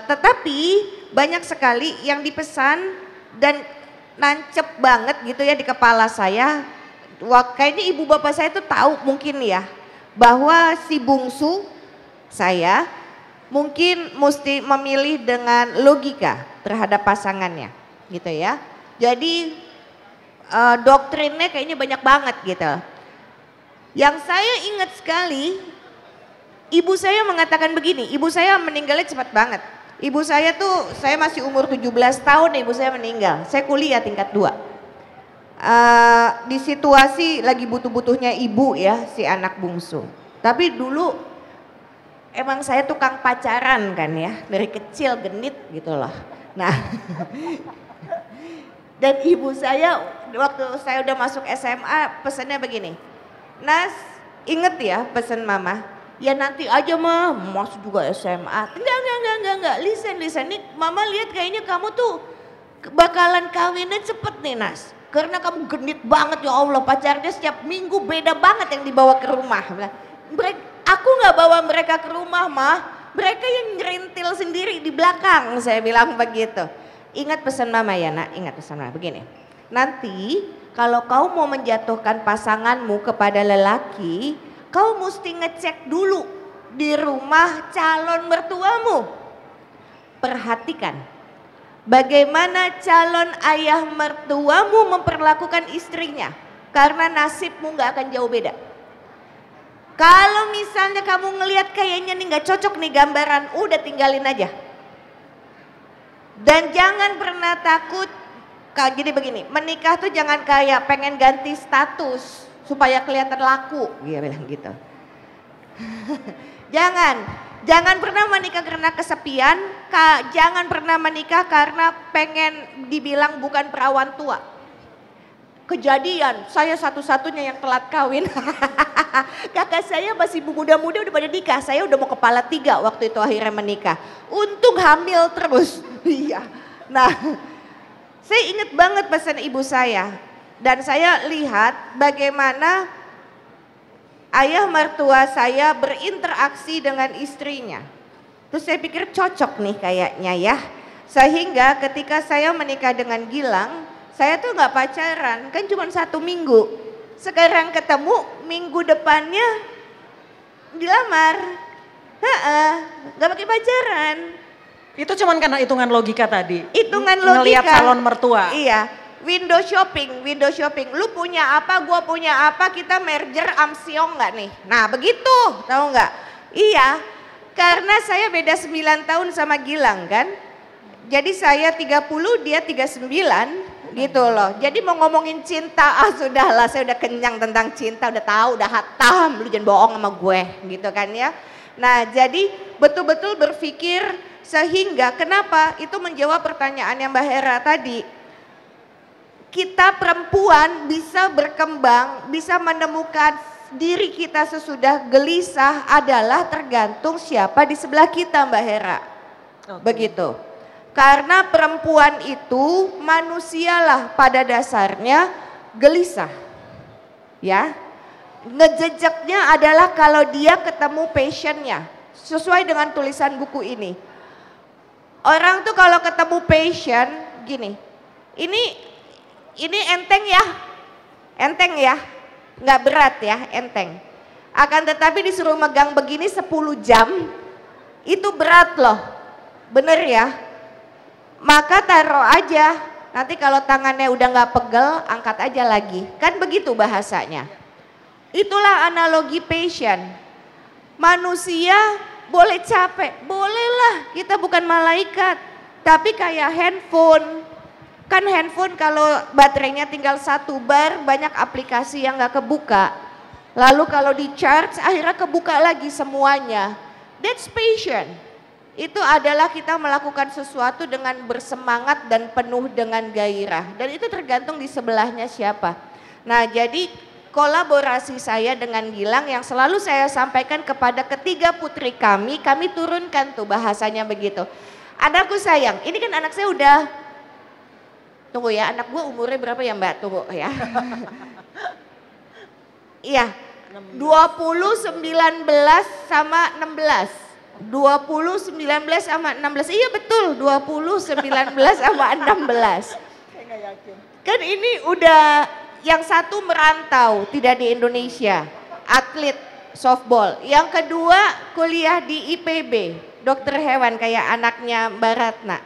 Tetapi banyak sekali yang dipesan dan nancep banget gitu ya di kepala saya. Kayaknya ibu bapak saya tuh tahu mungkin ya bahwa si bungsu saya mungkin mesti memilih dengan logika terhadap pasangannya gitu ya. Jadi doktrinnya kayaknya banyak banget gitu. Yang saya ingat sekali, ibu saya mengatakan begini, ibu saya meninggalnya cepat banget. Ibu saya tuh, saya masih umur 17 tahun ibu saya meninggal, saya kuliah tingkat 2. Di situasi lagi butuh-butuhnya ibu ya, si anak bungsu. Tapi dulu emang saya tukang pacaran kan ya, dari kecil genit gitu loh. Nah, dan ibu saya waktu saya udah masuk SMA pesannya begini, Nas inget ya pesan mama, ya nanti aja mah masuk juga SMA. Enggak, listen, nih mama lihat kayaknya kamu tuh bakalan kawinnya cepet nih Nas. Karena kamu genit banget ya Allah, pacarnya setiap minggu beda banget yang dibawa ke rumah. Aku nggak bawa mereka ke rumah mah, mereka yang nyerintil sendiri di belakang, saya bilang begitu. Ingat pesan mama ya nak, ingat pesan mama begini. Nanti kalau kau mau menjatuhkan pasanganmu kepada lelaki, kau mesti ngecek dulu di rumah calon mertuamu. Perhatikan bagaimana calon ayah mertuamu memperlakukan istrinya, karena nasibmu nggak akan jauh beda. Kalau misalnya kamu ngelihat kayaknya nih nggak cocok nih gambaran, udah tinggalin aja. Dan jangan pernah takut. Jadi begini, menikah tuh jangan kayak pengen ganti status supaya kelihatan laku, dia bilang gitu. Jangan pernah menikah karena kesepian, jangan pernah menikah karena pengen dibilang bukan perawan tua. Kejadian, saya satu-satunya yang telat kawin. Kakak saya masih muda-muda udah pada nikah, saya udah mau kepala 3 waktu itu akhirnya menikah. Untung hamil terus. Iya. Nah, saya ingat banget pesan ibu saya. Dan saya lihat bagaimana ayah mertua saya berinteraksi dengan istrinya. Terus saya pikir cocok nih kayaknya ya. Sehingga ketika saya menikah dengan Gilang, saya tuh nggak pacaran, kan cuma 1 minggu. Sekarang ketemu minggu depannya dilamar. Nggak pakai pacaran. Itu cuman karena hitungan logika tadi. Hitungan logika. Ngelihat calon mertua. Iya. Window shopping. Lu punya apa, gua punya apa, kita merger amsiong nggak nih? Nah begitu, tahu nggak? Iya, karena saya beda 9 tahun sama Gilang kan. Jadi saya 30, dia 39 gitu loh. Jadi mau ngomongin cinta, sudahlah saya udah kenyang tentang cinta, udah tahu, udah hatam, lu jangan bohong sama gue gitu kan ya. Nah jadi betul-betul berpikir sehingga kenapa itu menjawab pertanyaan yang Mbak Hera tadi. Kita perempuan bisa berkembang, bisa menemukan diri kita sesudah gelisah adalah tergantung siapa di sebelah kita Mbak Hera. Begitu. Karena perempuan itu manusialah pada dasarnya gelisah. Ya. Ngejejaknya adalah kalau dia ketemu passionnya. Sesuai dengan tulisan buku ini. Orang tuh kalau ketemu passion gini. Ini enteng ya, nggak berat ya, enteng. Akan tetapi disuruh megang begini 10 jam, itu berat loh, bener ya. Maka taruh aja, nanti kalau tangannya udah nggak pegel, angkat aja lagi. Kan begitu bahasanya. Itulah analogi passion. Manusia boleh capek, bolehlah, kita bukan malaikat. Tapi kayak handphone. Kan handphone kalau baterainya tinggal 1 bar banyak aplikasi yang gak kebuka. Lalu kalau di charge akhirnya kebuka lagi semuanya. That's passion. Itu adalah kita melakukan sesuatu dengan bersemangat dan penuh dengan gairah. Dan itu tergantung di sebelahnya siapa. Nah jadi kolaborasi saya dengan Gilang yang selalu saya sampaikan kepada ketiga putri kami turunkan tuh bahasanya begitu. Anakku sayang, ini kan anak saya udah tunggu ya, anak gue umurnya berapa ya Mbak? Tunggu ya. Iya, 20, 19 sama 16. 20, 19 sama 16. Iya betul, 20, 19 sama 16. Kan ini udah yang satu merantau, tidak di Indonesia, atlet softball. Yang kedua kuliah di IPB, dokter hewan kayak anaknya Mbak Ratna.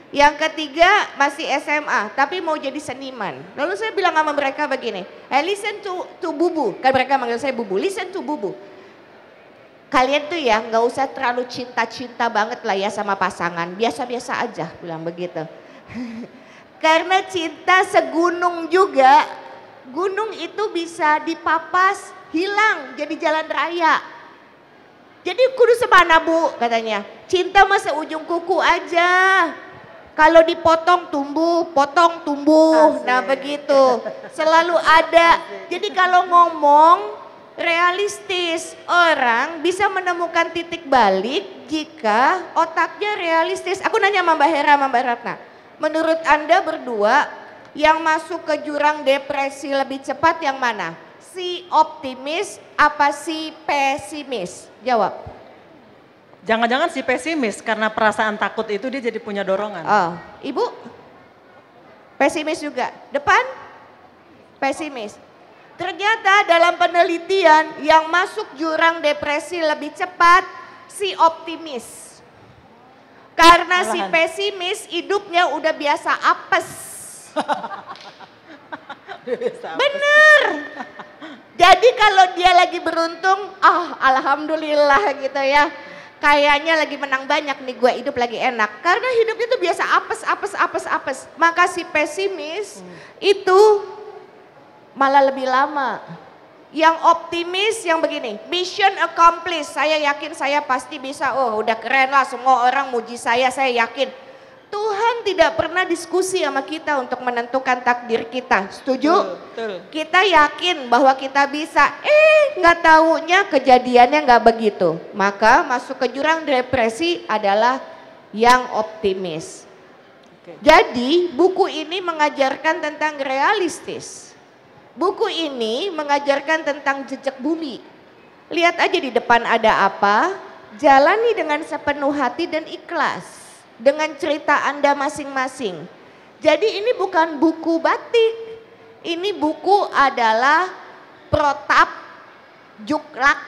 Yang ketiga masih SMA, tapi mau jadi seniman. Lalu saya bilang sama mereka begini, listen to Bubu, kan mereka manggil saya Bubu, listen to Bubu. Kalian tuh ya nggak usah terlalu cinta-cinta banget lah ya sama pasangan, biasa-biasa aja, bilang begitu. Karena cinta segunung juga, gunung itu bisa dipapas, hilang jadi jalan raya. Jadi kudu semana Bu katanya, cinta mah seujung kuku aja. Kalau dipotong tumbuh, potong tumbuh, nah begitu. Selalu ada, jadi kalau ngomong realistis, orang bisa menemukan titik balik jika otaknya realistis. Aku nanya sama Mbak Hera, sama Mbak Ratna. Menurut Anda berdua yang masuk ke jurang depresi lebih cepat yang mana? Si optimis apa si pesimis? Jawab. Jangan-jangan si pesimis karena perasaan takut itu dia jadi punya dorongan. Oh, Ibu? Pesimis juga. Depan? Pesimis. Ternyata dalam penelitian yang masuk jurang depresi lebih cepat si optimis. Karena si pesimis hidupnya udah biasa apes. Bener. Jadi kalau dia lagi beruntung, alhamdulillah gitu ya. Kayaknya lagi menang banyak nih, gue hidup lagi enak. Karena hidupnya tuh biasa apes. Maka si pesimis itu malah lebih lama. Yang optimis yang begini, mission accomplished, saya yakin saya pasti bisa, udah keren lah semua orang muji saya yakin. Tuhan tidak pernah diskusi sama kita untuk menentukan takdir kita, setuju? Betul. Kita yakin bahwa kita bisa, nggak taunya kejadiannya nggak begitu. Maka masuk ke jurang depresi adalah yang optimis. Jadi buku ini mengajarkan tentang realistis. Buku ini mengajarkan tentang jejak bumi. Lihat aja di depan ada apa, jalani dengan sepenuh hati dan ikhlas. Dengan cerita Anda masing-masing. Jadi ini bukan buku batik. Ini buku adalah protap, juklak,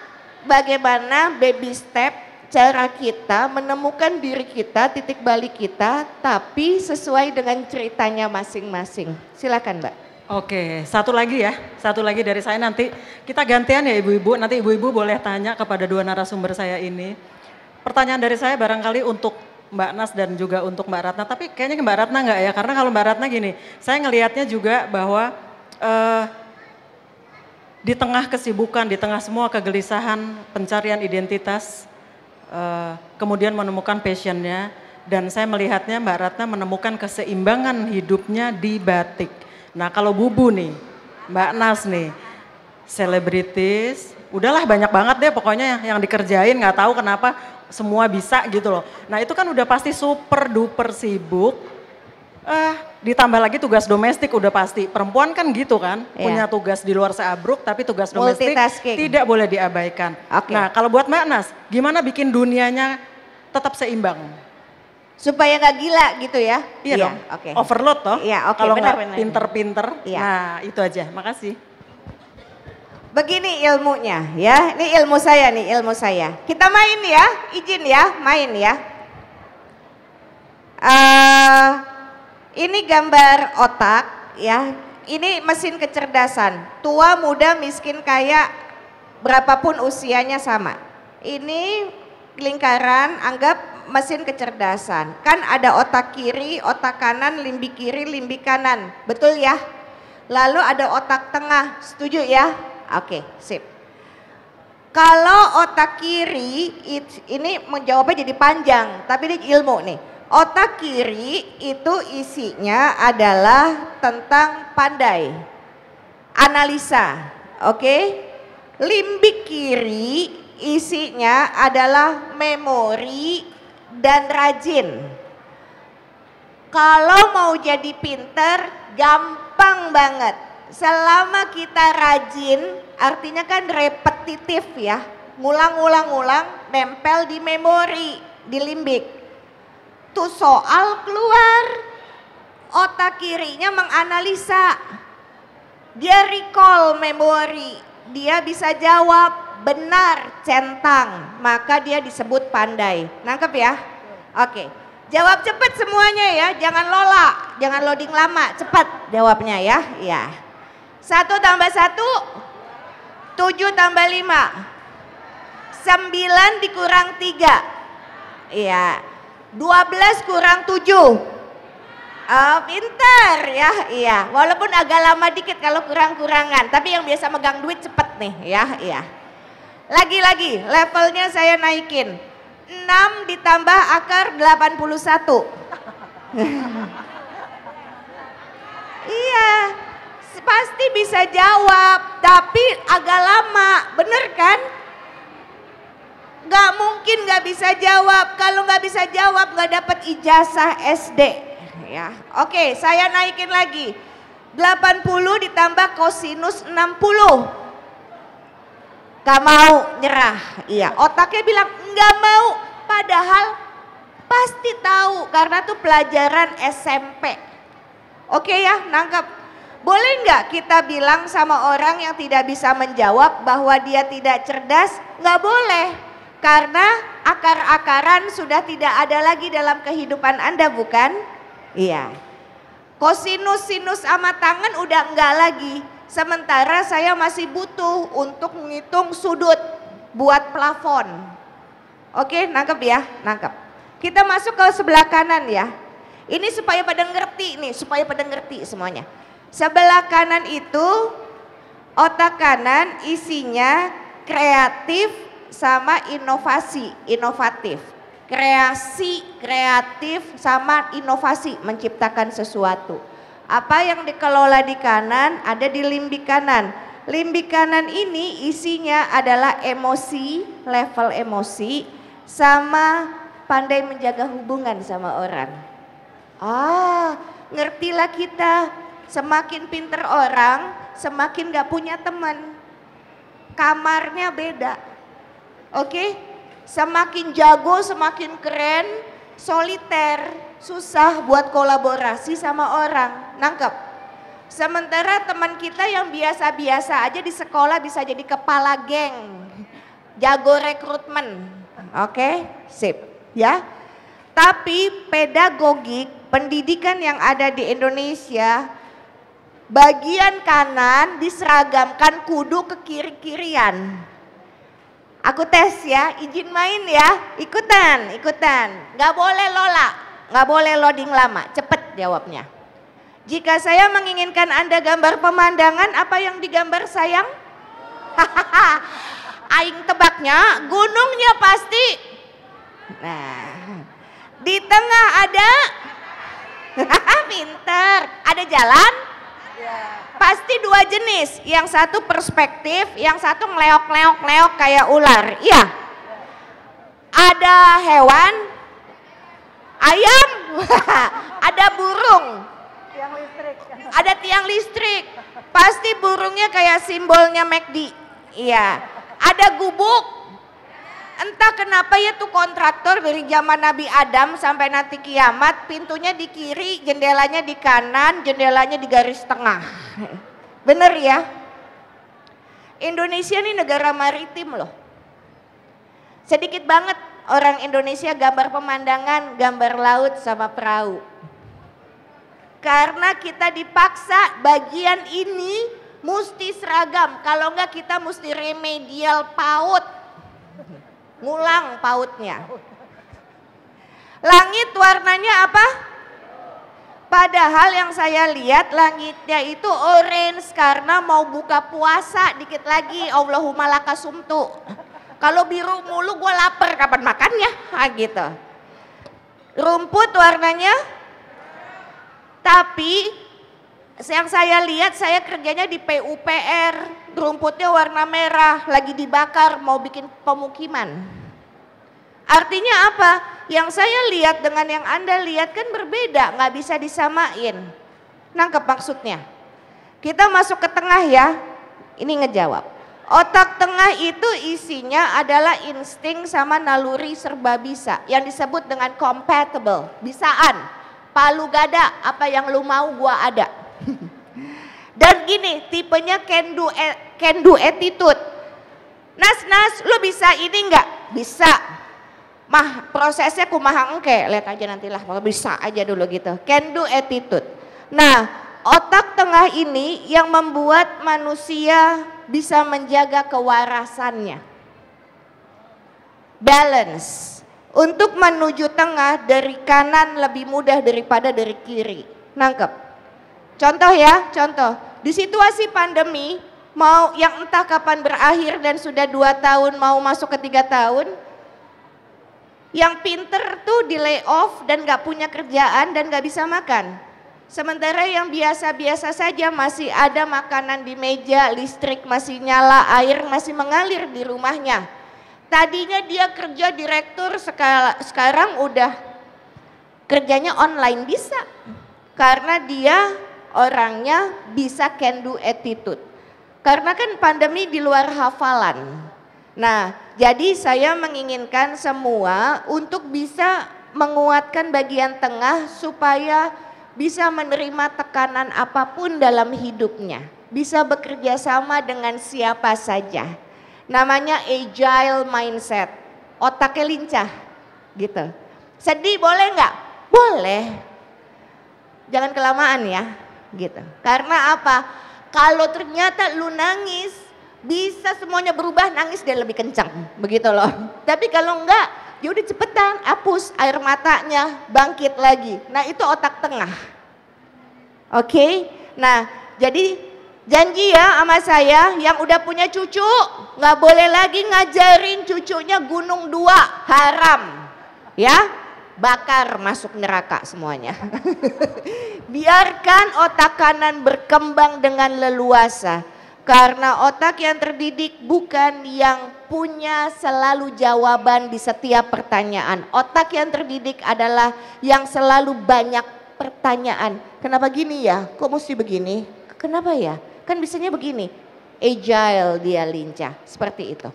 bagaimana baby step cara kita menemukan diri kita, titik balik kita, tapi sesuai dengan ceritanya masing-masing. Silakan Mbak. Oke, satu lagi dari saya, nanti kita gantian ya ibu-ibu, nanti ibu-ibu boleh tanya kepada dua narasumber saya ini. Pertanyaan dari saya barangkali untuk Mbak Nas dan juga untuk Mbak Ratna, tapi kayaknya Mbak Ratna enggak ya, karena kalau Mbak Ratna gini, saya ngelihatnya juga bahwa di tengah kesibukan, di tengah semua kegelisahan, pencarian identitas, kemudian menemukan passionnya, dan saya melihatnya Mbak Ratna menemukan keseimbangan hidupnya di batik. Nah kalau Bubu nih, Mbak Nas nih, selebritis, udahlah banyak banget deh pokoknya yang dikerjain, nggak tahu kenapa semua bisa gitu loh. Nah itu kan udah pasti super duper sibuk, ditambah lagi tugas domestik udah pasti. Perempuan kan gitu kan, punya tugas di luar seabruk tapi tugas domestik tidak boleh diabaikan. Nah kalau buat Mbak Nas, gimana bikin dunianya tetap seimbang? Supaya nggak gila gitu ya? Iya dong, overload toh. Iya, kalau nggak pinter-pinter, nah itu aja, makasih. Begini ilmunya ya, ini ilmu saya. Kita main ya, izin ya, main ya. Ini gambar otak ya, ini mesin kecerdasan. Tua, muda, miskin, kaya, berapapun usianya sama. Ini lingkaran, anggap mesin kecerdasan. Kan ada otak kiri, otak kanan, limbik kiri, limbik kanan. Betul ya? Lalu ada otak tengah, setuju ya? Oke, sip. Kalau otak kiri, ini menjawabnya jadi panjang, tapi ini ilmu nih. Otak kiri itu isinya adalah tentang pandai, analisa, oke? Limbik kiri isinya adalah memori dan rajin. Kalau mau jadi pinter, gampang banget. selama kita rajin, artinya kan repetitif ya, ngulang-ngulang-ngulang, nempel di memori, di limbik. Tuh soal keluar, otak kirinya menganalisa, dia recall memori, dia bisa jawab benar, centang, maka dia disebut pandai. Nangkep ya? Oke, jawab cepat semuanya ya, jangan lola, jangan loading lama, cepat jawabnya ya. Iya. 1 tambah 1, 7 tambah 5, 9 dikurang 3, iya, 12 kurang 7. Oh, pinter ya, iya. Walaupun agak lama dikit kalau kurang-kurangan, tapi yang biasa megang duit cepet nih ya, iya. Lagi-lagi levelnya saya naikin. 6 ditambah akar 81. Iya, pasti bisa jawab, tapi agak lama, bener kan? Gak mungkin gak bisa jawab, kalau gak bisa jawab gak dapat ijazah SD. Ya, oke, saya naikin lagi. 80 ditambah kosinus 60. Gak mau, nyerah. Iya, otaknya bilang gak mau, padahal pasti tahu karena tuh pelajaran SMP. Oke ya, nangkep. Boleh nggak kita bilang sama orang yang tidak bisa menjawab bahwa dia tidak cerdas? Nggak boleh, karena akar-akaran sudah tidak ada lagi dalam kehidupan Anda, bukan? Iya. Kosinus, sinus sama tangan udah enggak lagi. Sementara saya masih butuh untuk menghitung sudut buat plafon. Oke, nangkep ya, nangkep. Kita masuk ke sebelah kanan ya. Ini supaya pada ngerti nih, supaya pada ngerti semuanya. Sebelah kanan itu otak kanan isinya kreatif sama inovasi, inovatif. Kreasi, kreatif sama inovasi, menciptakan sesuatu. Apa yang dikelola di kanan ada di limbik kanan. Limbik kanan ini isinya adalah emosi, level emosi, sama pandai menjaga hubungan sama orang. Ah, ngertilah kita. Semakin pinter orang, semakin gak punya teman. Kamarnya beda. Oke? Semakin jago, semakin keren, soliter, susah buat kolaborasi sama orang. Nangkep? Sementara teman kita yang biasa-biasa aja di sekolah bisa jadi kepala geng. Jago rekrutmen. Oke? Sip. Ya? Tapi pedagogik, pendidikan yang ada di Indonesia, bagian kanan diseragamkan kudu ke kiri-kirian. Aku tes ya, izin main ya, ikutan. Gak boleh lola, gak boleh loading lama, cepet jawabnya. Jika saya menginginkan Anda gambar pemandangan, apa yang digambar sayang? Aing tebaknya, gunungnya pasti. Nah, di tengah ada, pinter, ada jalan? Pasti dua jenis, yang satu perspektif, yang satu ngeleok-leok kayak ular. Iya. Ada hewan, ayam, ada burung, ada tiang listrik. Pasti burungnya kayak simbolnya McD. Iya. Ada gubuk. Entah kenapa ya tuh kontraktor dari zaman Nabi Adam sampai nanti kiamat, pintunya di kiri, jendelanya di kanan, jendelanya di garis tengah. Bener ya? Indonesia ini negara maritim loh. Sedikit banget orang Indonesia gambar pemandangan, gambar laut sama perahu. Karena kita dipaksa bagian ini mesti seragam, kalau enggak kita mesti remedial PAUD. Ngulang pautnya. Langit warnanya apa? Padahal yang saya lihat langitnya itu orange karena mau buka puasa dikit lagi. Allahumma lakasumtu. Kalau biru mulu gue lapar kapan makannya? Gitu. Rumput warnanya, tapi yang saya lihat saya kerjanya di PUPR. Rumputnya warna merah, lagi dibakar mau bikin pemukiman. Artinya apa? Yang saya lihat dengan yang Anda lihat kan berbeda, nggak bisa disamain. Nangkep maksudnya? Kita masuk ke tengah ya. Ini ngejawab. Otak tengah itu isinya adalah insting sama naluri serba bisa. Yang disebut dengan compatible, bisaan. Palu gada, apa yang lu mau gua ada. Dan gini, tipenya can do attitude. Nas, lu bisa ini enggak? Bisa. Mah, prosesnya kumaha engke, lihat aja nantilah, bisa aja dulu gitu. Can do attitude. Nah, otak tengah ini yang membuat manusia bisa menjaga kewarasannya. Balance. Untuk menuju tengah dari kanan lebih mudah daripada dari kiri. Nangkep? Contoh ya, contoh. Di situasi pandemi, mau yang entah kapan berakhir dan sudah 2 tahun mau masuk ke 3 tahun, yang pinter tuh di lay off dan gak punya kerjaan dan gak bisa makan. Sementara yang biasa-biasa saja masih ada makanan di meja, listrik masih nyala, air masih mengalir di rumahnya. Tadinya dia kerja direktur, sekarang udah kerjanya online bisa. Karena dia orangnya bisa can do attitude. Karena kan pandemi di luar hafalan. Nah, jadi saya menginginkan semua untuk bisa menguatkan bagian tengah supaya bisa menerima tekanan apapun dalam hidupnya. Bisa bekerja sama dengan siapa saja. Namanya agile mindset. Otaknya lincah gitu. Sedih boleh nggak? Boleh. Jangan kelamaan ya gitu. Karena apa? Kalau ternyata lu nangis, bisa semuanya berubah, nangis dia lebih kencang, begitu loh. Tapi kalau enggak, ya udah cepetan, hapus air matanya, bangkit lagi. Nah itu otak tengah. Oke? Nah jadi janji ya sama saya yang udah punya cucu, nggak boleh lagi ngajarin cucunya gunung 2, haram. Ya, bakar masuk neraka semuanya. Biarkan otak kanan berkembang dengan leluasa. Karena otak yang terdidik bukan yang punya selalu jawaban di setiap pertanyaan. Otak yang terdidik adalah yang selalu banyak pertanyaan. Kenapa gini ya? Kok mesti begini? Kenapa ya? Kan bisanya begini. Agile, dia lincah. Seperti itu.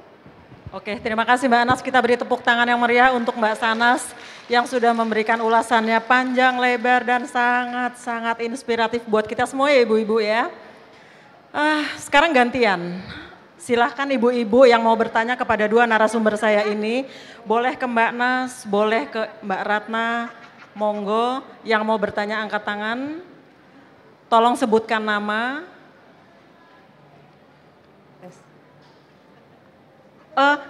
Oke, terima kasih Mbak Anas. Kita beri tepuk tangan yang meriah untuk Mbak Sanas yang sudah memberikan ulasannya panjang, lebar, dan sangat-sangat inspiratif buat kita semua ya ibu-ibu ya. Sekarang gantian. Silahkan ibu-ibu yang mau bertanya kepada 2 narasumber saya ini. Boleh ke Mbak Nas, boleh ke Mbak Ratna. Monggo yang mau bertanya angkat tangan. Tolong sebutkan nama.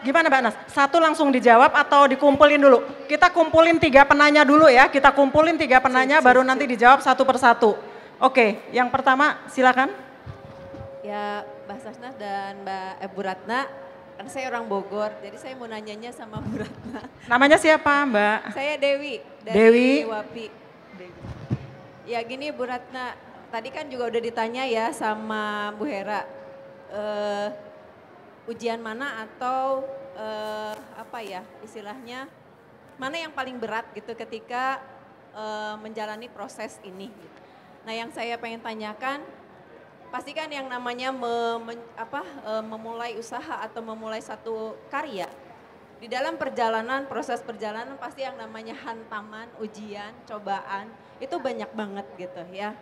Gimana Mbak Nas? Satu langsung dijawab atau dikumpulin dulu? Kita kumpulin 3 penanya dulu ya. Kita kumpulin 3 penanya baru nanti dijawab satu persatu. Oke, yang pertama silakan. Ya Mbak Sasnas dan Mbak Bu Ratna, kan saya orang Bogor, jadi saya mau nanyanya sama Bu Ratna. Namanya siapa Mbak? Saya Dewi dari Dewi. Wapi. Ya gini Bu Ratna, tadi kan juga udah ditanya ya sama Bu Hera, ujian mana atau apa ya istilahnya, mana yang paling berat gitu ketika menjalani proses ini. Nah yang saya pengen tanyakan, pastikan yang namanya memulai usaha atau memulai satu karya. Di dalam perjalanan, proses perjalanan pasti yang namanya hantaman, ujian, cobaan, itu banyak banget gitu ya.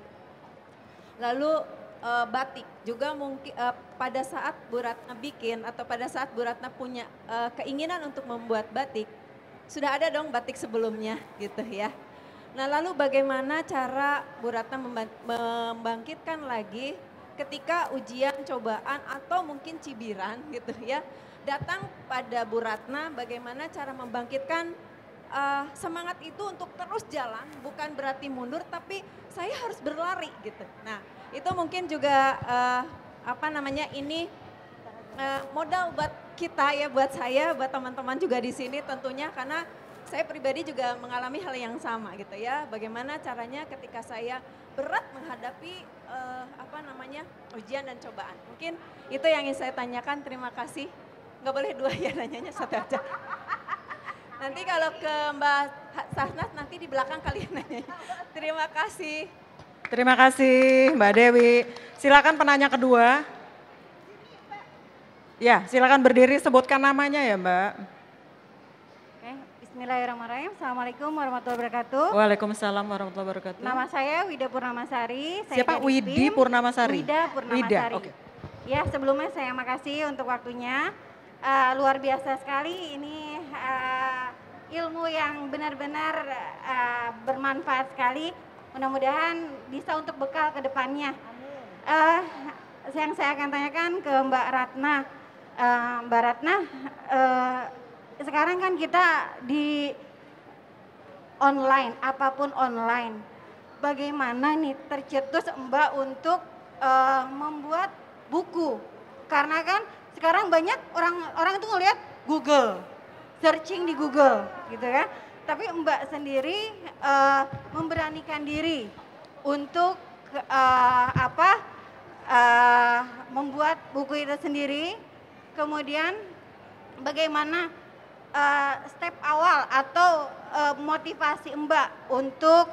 Lalu batik juga mungkin pada saat Bu Ratna bikin atau pada saat Bu Ratna punya keinginan untuk membuat batik, sudah ada dong batik sebelumnya gitu ya. Nah lalu bagaimana cara Bu Ratna membangkitkan lagi ketika ujian, cobaan atau mungkin cibiran gitu ya, datang pada Bu Ratna, bagaimana cara membangkitkan semangat itu untuk terus jalan, bukan berarti mundur tapi saya harus berlari gitu. Nah itu mungkin juga ini modal buat kita ya, buat saya, buat teman-teman juga di sini tentunya, karena saya pribadi juga mengalami hal yang sama gitu ya. Bagaimana caranya ketika saya berat menghadapi ujian dan cobaan. Mungkin itu yang ingin saya tanyakan. Terima kasih. Nggak boleh 2 ya, nanyanya 1 aja. Nanti kalau ke Mbak Sasnas nanti di belakang kalian nanya. Terima kasih. Terima kasih Mbak Dewi. Silakan penanya kedua. Ya, silakan berdiri, sebutkan namanya ya Mbak. Oke, bismillahirrahmanirrahim. Assalamualaikum warahmatullahi wabarakatuh. Waalaikumsalam warahmatullahi wabarakatuh. Nama saya Wida Purnamasari. Saya Siapa? dari Widi PIM. Purnamasari? Wida Purnamasari. Wida, oke. Ya, sebelumnya saya makasih untuk waktunya. Luar biasa sekali ini ilmu yang benar-benar bermanfaat sekali. Mudah-mudahan bisa untuk bekal ke depannya. Yang saya akan tanyakan ke Mbak Ratna. Mbak Ratna, sekarang kan kita di online, apapun online. Bagaimana nih tercetus Mbak untuk membuat buku? Karena kan sekarang banyak orang itu ngelihat Google, searching di Google, gitu kan. Tapi Mbak sendiri memberanikan diri untuk membuat buku itu sendiri. Kemudian bagaimana step awal atau motivasi Mbak untuk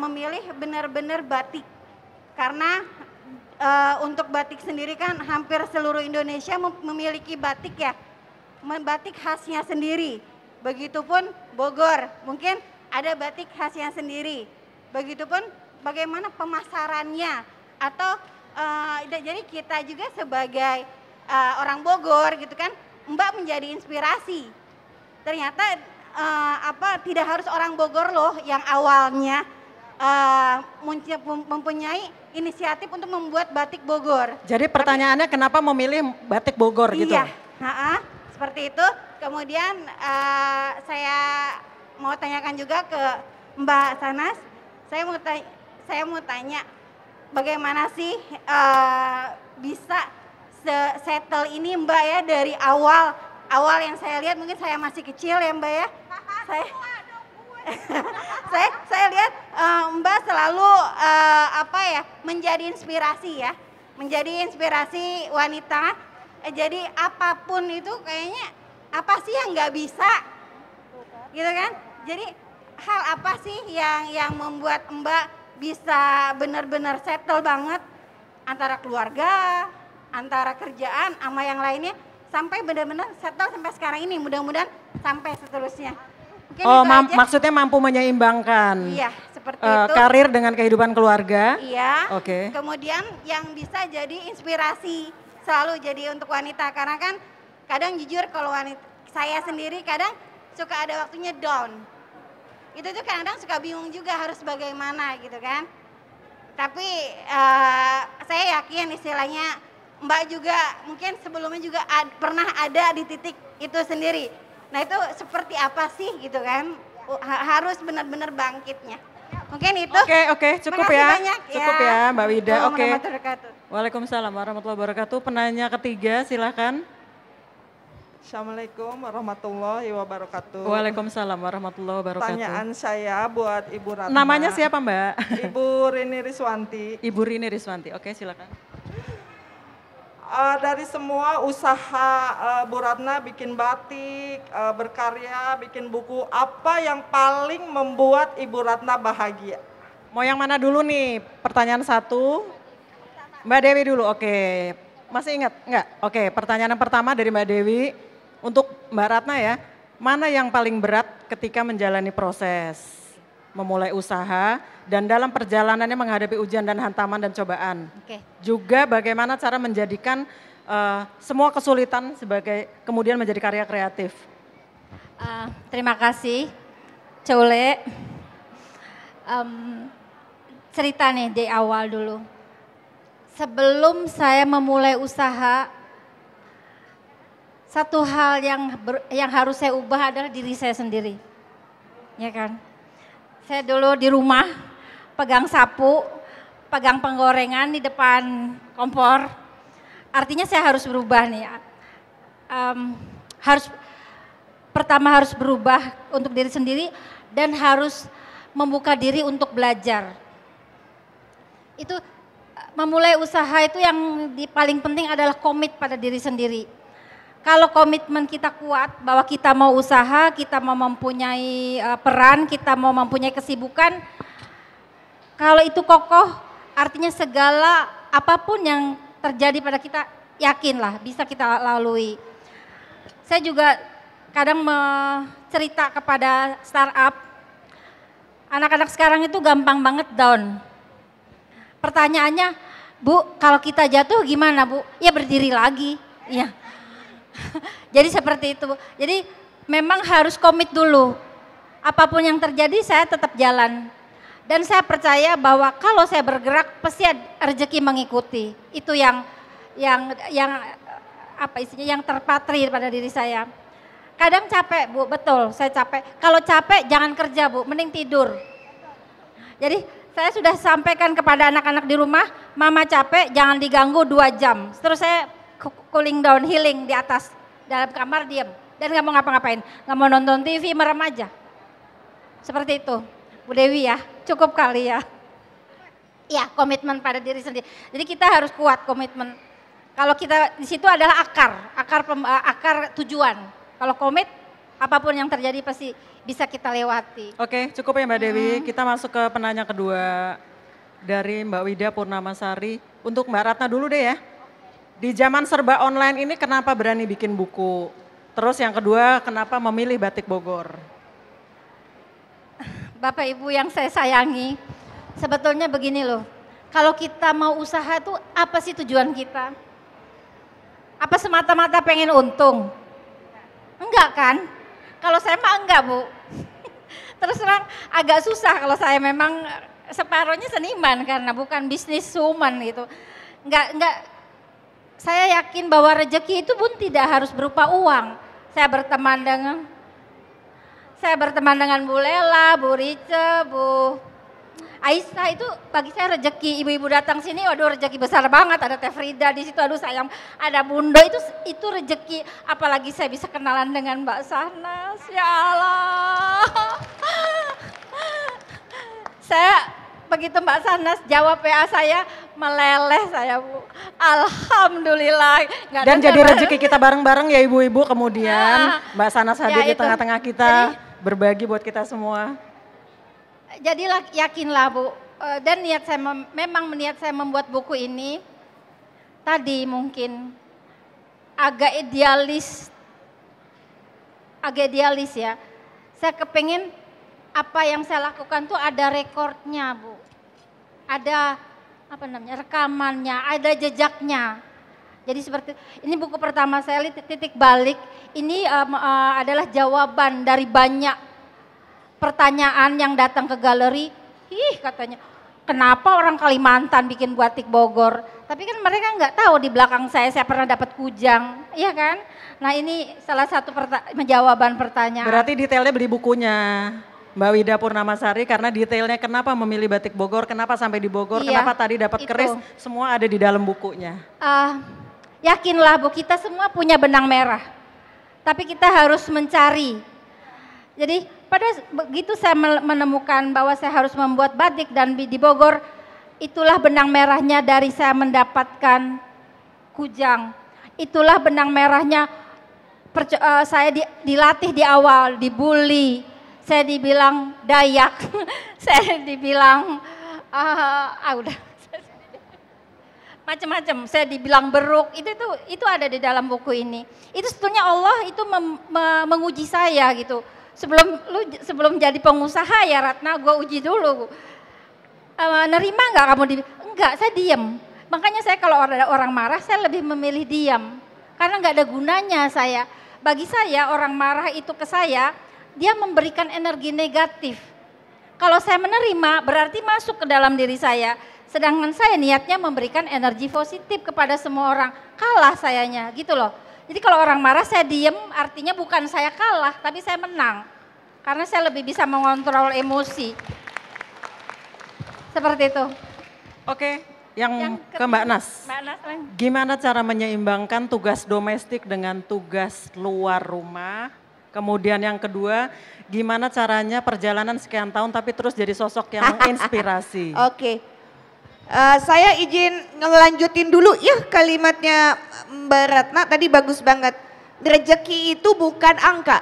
memilih benar-benar batik? Karena untuk batik sendiri kan hampir seluruh Indonesia memiliki batik ya, batik khasnya sendiri. Begitupun Bogor, mungkin ada batik khasnya sendiri. Begitupun bagaimana pemasarannya atau jadi kita juga sebagai orang Bogor gitu kan, Mbak menjadi inspirasi. Ternyata tidak harus orang Bogor loh yang awalnya mempunyai inisiatif untuk membuat batik Bogor. Jadi pertanyaannya kenapa memilih batik Bogor gitu? Iya, seperti itu. Kemudian saya mau tanyakan juga ke Mbak Sanas. Saya mau tanya bagaimana sih bisa settle ini Mbak ya dari awal yang saya lihat, mungkin saya masih kecil ya Mbak ya. Saya lihat Mbak selalu menjadi inspirasi ya, menjadi inspirasi wanita. Jadi apapun itu kayaknya apa sih yang nggak bisa, gitu kan? Jadi hal apa sih yang membuat Mbak bisa benar-benar settle banget antara keluarga, antara kerjaan sama yang lainnya, sampai benar-benar settle sampai sekarang ini, mudah-mudahan sampai seterusnya. Maksudnya mampu menyeimbangkan seperti itu. Karir dengan kehidupan keluarga. Iya. Oke. Kemudian yang bisa jadi inspirasi selalu jadi untuk wanita, karena kan kadang jujur kalau wanita saya sendiri kadang suka ada waktunya down. Itu tuh kadang suka bingung juga harus bagaimana gitu kan. Tapi saya yakin istilahnya Mbak juga mungkin sebelumnya juga pernah ada di titik itu sendiri. Nah itu seperti apa sih gitu kan, harus benar-benar bangkitnya. Mungkin itu. Oke, cukup ya. Banyak, cukup ya Mbak Wida. Oke. Waalaikumsalam warahmatullahi wabarakatuh. Penanya ketiga silakan. Assalamualaikum warahmatullahi wabarakatuh. Waalaikumsalam warahmatullahi wabarakatuh. Pertanyaan saya buat Ibu Ratna. Namanya siapa Mbak? Ibu Rini Riswanti. Ibu Rini Riswanti, oke silakan. Dari semua usaha Bu Ratna bikin batik, berkarya, bikin buku, apa yang paling membuat Ibu Ratna bahagia? Mau yang mana dulu nih? Pertanyaan satu. Mbak Dewi dulu, oke. Masih ingat? Enggak? Oke, pertanyaan yang pertama dari Mbak Dewi. Untuk Mbak Ratna ya, mana yang paling berat ketika menjalani proses? Memulai usaha dan dalam perjalanannya menghadapi ujian dan hantaman dan cobaan. Juga bagaimana cara menjadikan semua kesulitan sebagai kemudian menjadi karya kreatif. Terima kasih, Cole. Cerita nih di awal dulu. Sebelum saya memulai usaha, satu hal yang harus saya ubah adalah diri saya sendiri, ya kan? Saya dulu di rumah pegang sapu, pegang penggorengan di depan kompor. Artinya saya harus berubah nih. Pertama harus berubah untuk diri sendiri dan harus membuka diri untuk belajar. Itu memulai usaha itu yang paling penting adalah komit pada diri sendiri. Kalau komitmen kita kuat bahwa kita mau usaha, kita mau mempunyai peran, kita mau mempunyai kesibukan, kalau itu kokoh, artinya segala apapun yang terjadi pada kita, yakinlah bisa kita lalui. Saya juga kadang cerita kepada startup, anak-anak sekarang itu gampang banget down. Pertanyaannya, Bu, kalau kita jatuh gimana, Bu? Ya berdiri lagi. Iya. Jadi seperti itu. Jadi memang harus komit dulu. Apapun yang terjadi saya tetap jalan. Dan saya percaya bahwa kalau saya bergerak pasti rezeki mengikuti. Itu yang apa istilahnya, yang terpatri pada diri saya. Kadang capek, Bu, betul, saya capek. Kalau capek jangan kerja, Bu, mending tidur. Jadi saya sudah sampaikan kepada anak-anak di rumah, mama capek jangan diganggu 2 jam. Terus saya cooling down, healing di atas, dalam kamar diam. Dan gak mau ngapa-ngapain, gak mau nonton TV, merem aja. Seperti itu, Bu Dewi ya, cukup kali ya. Ya, komitmen pada diri sendiri. Jadi kita harus kuat komitmen. Kalau kita di situ adalah akar tujuan. Kalau komit, apapun yang terjadi pasti bisa kita lewati. Oke, cukup ya Mbak Dewi. Kita masuk ke penanya kedua dari Mbak Wida Purnamasari. Untuk Mbak Ratna dulu deh ya. Di zaman serba online ini kenapa berani bikin buku? Terus yang kedua, kenapa memilih Batik Bogor? Bapak Ibu yang saya sayangi, sebetulnya begini loh. Kalau kita mau usaha tuh apa sih tujuan kita? Apa semata-mata pengen untung? Enggak kan? Kalau saya mah enggak, Bu. Terus terang agak susah kalau saya, memang separohnya seniman karena bukan businesswoman gitu. Enggak, saya yakin bahwa rezeki itu pun tidak harus berupa uang. Saya berteman dengan Bu Lela, Bu Rice, Bu Aisyah, itu bagi saya rezeki. Ibu-ibu datang sini, waduh rezeki besar banget. Ada Teh Frida di situ, aduh sayang. Ada Bundo, itu rezeki. Apalagi saya bisa kenalan dengan Mbak Sahnas, ya Allah. Saya begitu Mbak Sahnas jawab PA saya, meleleh saya, Bu. Alhamdulillah. Dan jadi rezeki kita bareng-bareng ya ibu-ibu, kemudian Mbak Sahnas hadir di tengah-tengah kita, berbagi buat kita semua. Jadilah yakinlah, Bu, dan niat saya memang niat saya membuat buku ini tadi mungkin agak idealis ya. Saya kepingin apa yang saya lakukan tuh ada rekornya, Bu, ada rekamannya, ada jejaknya. Jadi seperti ini buku pertama saya, Titik Balik. Ini adalah jawaban dari banyak pertanyaan yang datang ke galeri. Katanya, kenapa orang Kalimantan bikin batik Bogor? Tapi kan mereka nggak tahu di belakang saya pernah dapat kujang, iya kan? Nah ini salah satu jawaban pertanyaan. Berarti detailnya beli bukunya Mbak Wida Purnamasari, karena detailnya kenapa memilih batik Bogor, kenapa sampai di Bogor, kenapa tadi dapat keris, semua ada di dalam bukunya. Yakinlah, Bu, kita semua punya benang merah, tapi kita harus mencari. Jadi pada begitu saya menemukan bahwa saya harus membuat batik dan di Bogor, itulah benang merahnya dari saya mendapatkan kujang. Itulah benang merahnya saya dilatih di awal, dibully, saya dibilang Dayak, saya dibilang udah macam-macam, saya dibilang beruk, itu ada di dalam buku ini. Itu sebetulnya Allah itu menguji saya gitu. Sebelum jadi pengusaha ya Ratna, gue uji dulu. Nerima nggak kamu? Enggak, saya diem. Makanya saya kalau ada orang marah, saya lebih memilih diam. Karena nggak ada gunanya saya. Bagi saya orang marah itu ke saya, dia memberikan energi negatif. Kalau saya menerima berarti masuk ke dalam diri saya. Sedangkan saya niatnya memberikan energi positif kepada semua orang. Kalah sayanya gitu loh. Jadi kalau orang marah saya diem, artinya bukan saya kalah, tapi saya menang. Karena saya lebih bisa mengontrol emosi. Seperti itu. Oke, yang ke Mbak Nas. Gimana cara menyeimbangkan tugas domestik dengan tugas luar rumah? Kemudian yang kedua, gimana caranya perjalanan sekian tahun tapi terus jadi sosok yang menginspirasi? Oke. Saya izin ngelanjutin dulu ya kalimatnya Mbak Ratna, tadi bagus banget. Rezeki itu bukan angka.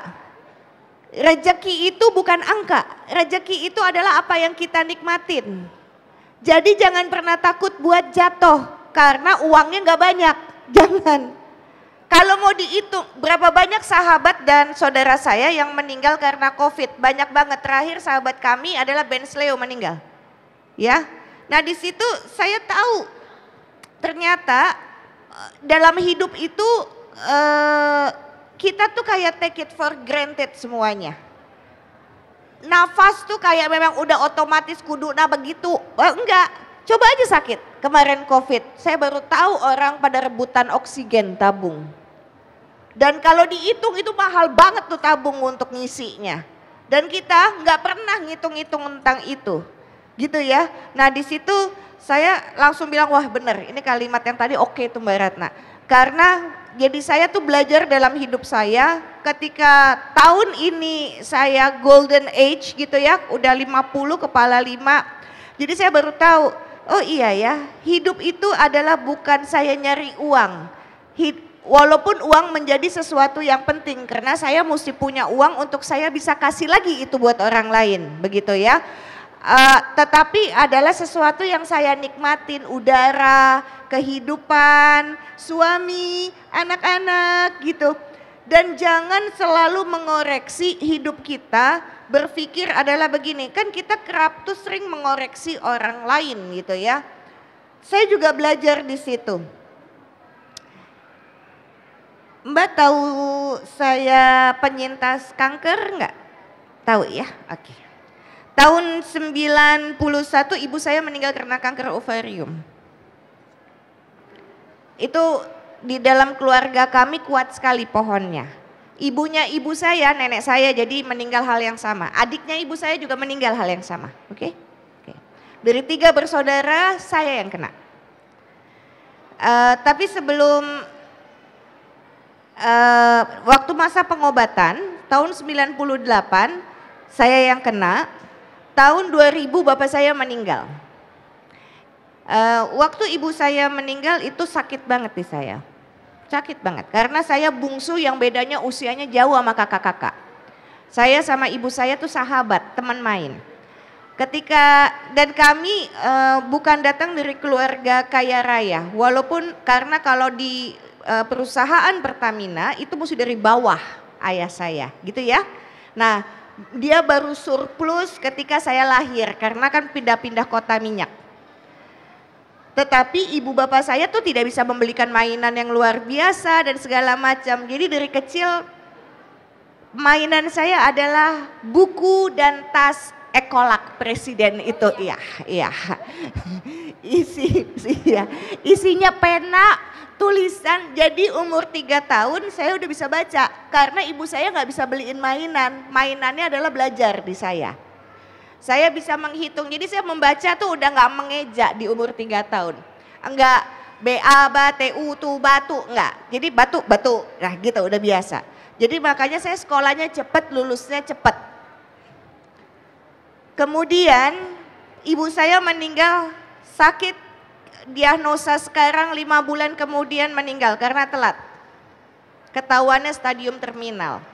Rezeki itu bukan angka. Rezeki itu adalah apa yang kita nikmatin. Jadi jangan pernah takut buat jatuh. karena uangnya nggak banyak. Jangan. Kalau mau dihitung berapa banyak sahabat dan saudara saya yang meninggal karena COVID, banyak banget. Terakhir sahabat kami adalah Ben Sleo meninggal. Ya. Nah di situ saya tahu ternyata dalam hidup itu kita tuh kayak take it for granted semuanya. Nafas tuh kayak memang udah otomatis kuduna begitu. Enggak, coba aja sakit. Kemarin COVID, saya baru tahu orang pada rebutan oksigen tabung. Dan kalau dihitung itu mahal banget tuh tabung untuk ngisinya. Dan kita nggak pernah ngitung-ngitung tentang itu. Gitu ya. Nah di situ saya langsung bilang wah bener ini kalimat yang tadi oke tuh Mbak Ratna. Karena jadi saya tuh belajar dalam hidup saya ketika tahun ini saya golden age gitu ya. Udah 50 kepala 5. Jadi saya baru tahu oh iya ya hidup itu adalah bukan saya nyari uang. Walaupun uang menjadi sesuatu yang penting karena saya mesti punya uang untuk saya bisa kasih lagi itu buat orang lain. Begitu ya. Tetapi adalah sesuatu yang saya nikmatin, udara, kehidupan, suami, anak-anak gitu. Dan jangan selalu mengoreksi hidup kita, berpikir adalah begini, kan kita kerap tuh sering mengoreksi orang lain gitu ya. Saya juga belajar di situ. Mbak tahu saya penyintas kanker enggak? Tahu ya? Oke. Tahun 91 ibu saya meninggal karena kanker ovarium. Itu di dalam keluarga kami kuat sekali pohonnya. Ibunya ibu saya, nenek saya jadi meninggal hal yang sama. Adiknya ibu saya juga meninggal hal yang sama. Oke? Dari 3 bersaudara saya yang kena. Tapi sebelum waktu masa pengobatan tahun 98 saya yang kena. Tahun 2000 bapak saya meninggal. Waktu ibu saya meninggal itu sakit banget di saya. Sakit banget karena saya bungsu yang bedanya usianya jauh sama kakak-kakak. Saya sama ibu saya tuh sahabat, teman main. Dan kami bukan datang dari keluarga kaya raya. Walaupun karena kalau di perusahaan Pertamina itu mesti dari bawah ayah saya gitu ya. Nah dia baru surplus ketika saya lahir karena kan pindah-pindah kota minyak. Tetapi ibu bapak saya tuh tidak bisa membelikan mainan yang luar biasa dan segala macam. Jadi dari kecil mainan saya adalah buku dan tas Ekolak presiden itu. Iya. Isinya pena, tulisan. Jadi umur 3 tahun saya udah bisa baca karena ibu saya nggak bisa beliin mainan. Mainannya adalah belajar di saya. Saya bisa menghitung. Jadi saya membaca tuh udah nggak mengeja di umur 3 tahun. Enggak BA, TU, batu enggak. Jadi batu. Nah gitu udah biasa. Jadi makanya saya sekolahnya cepet, lulusnya cepet. Kemudian ibu saya meninggal sakit, diagnosa sekarang 5 bulan kemudian meninggal karena telat. Ketahuannya stadium terminal.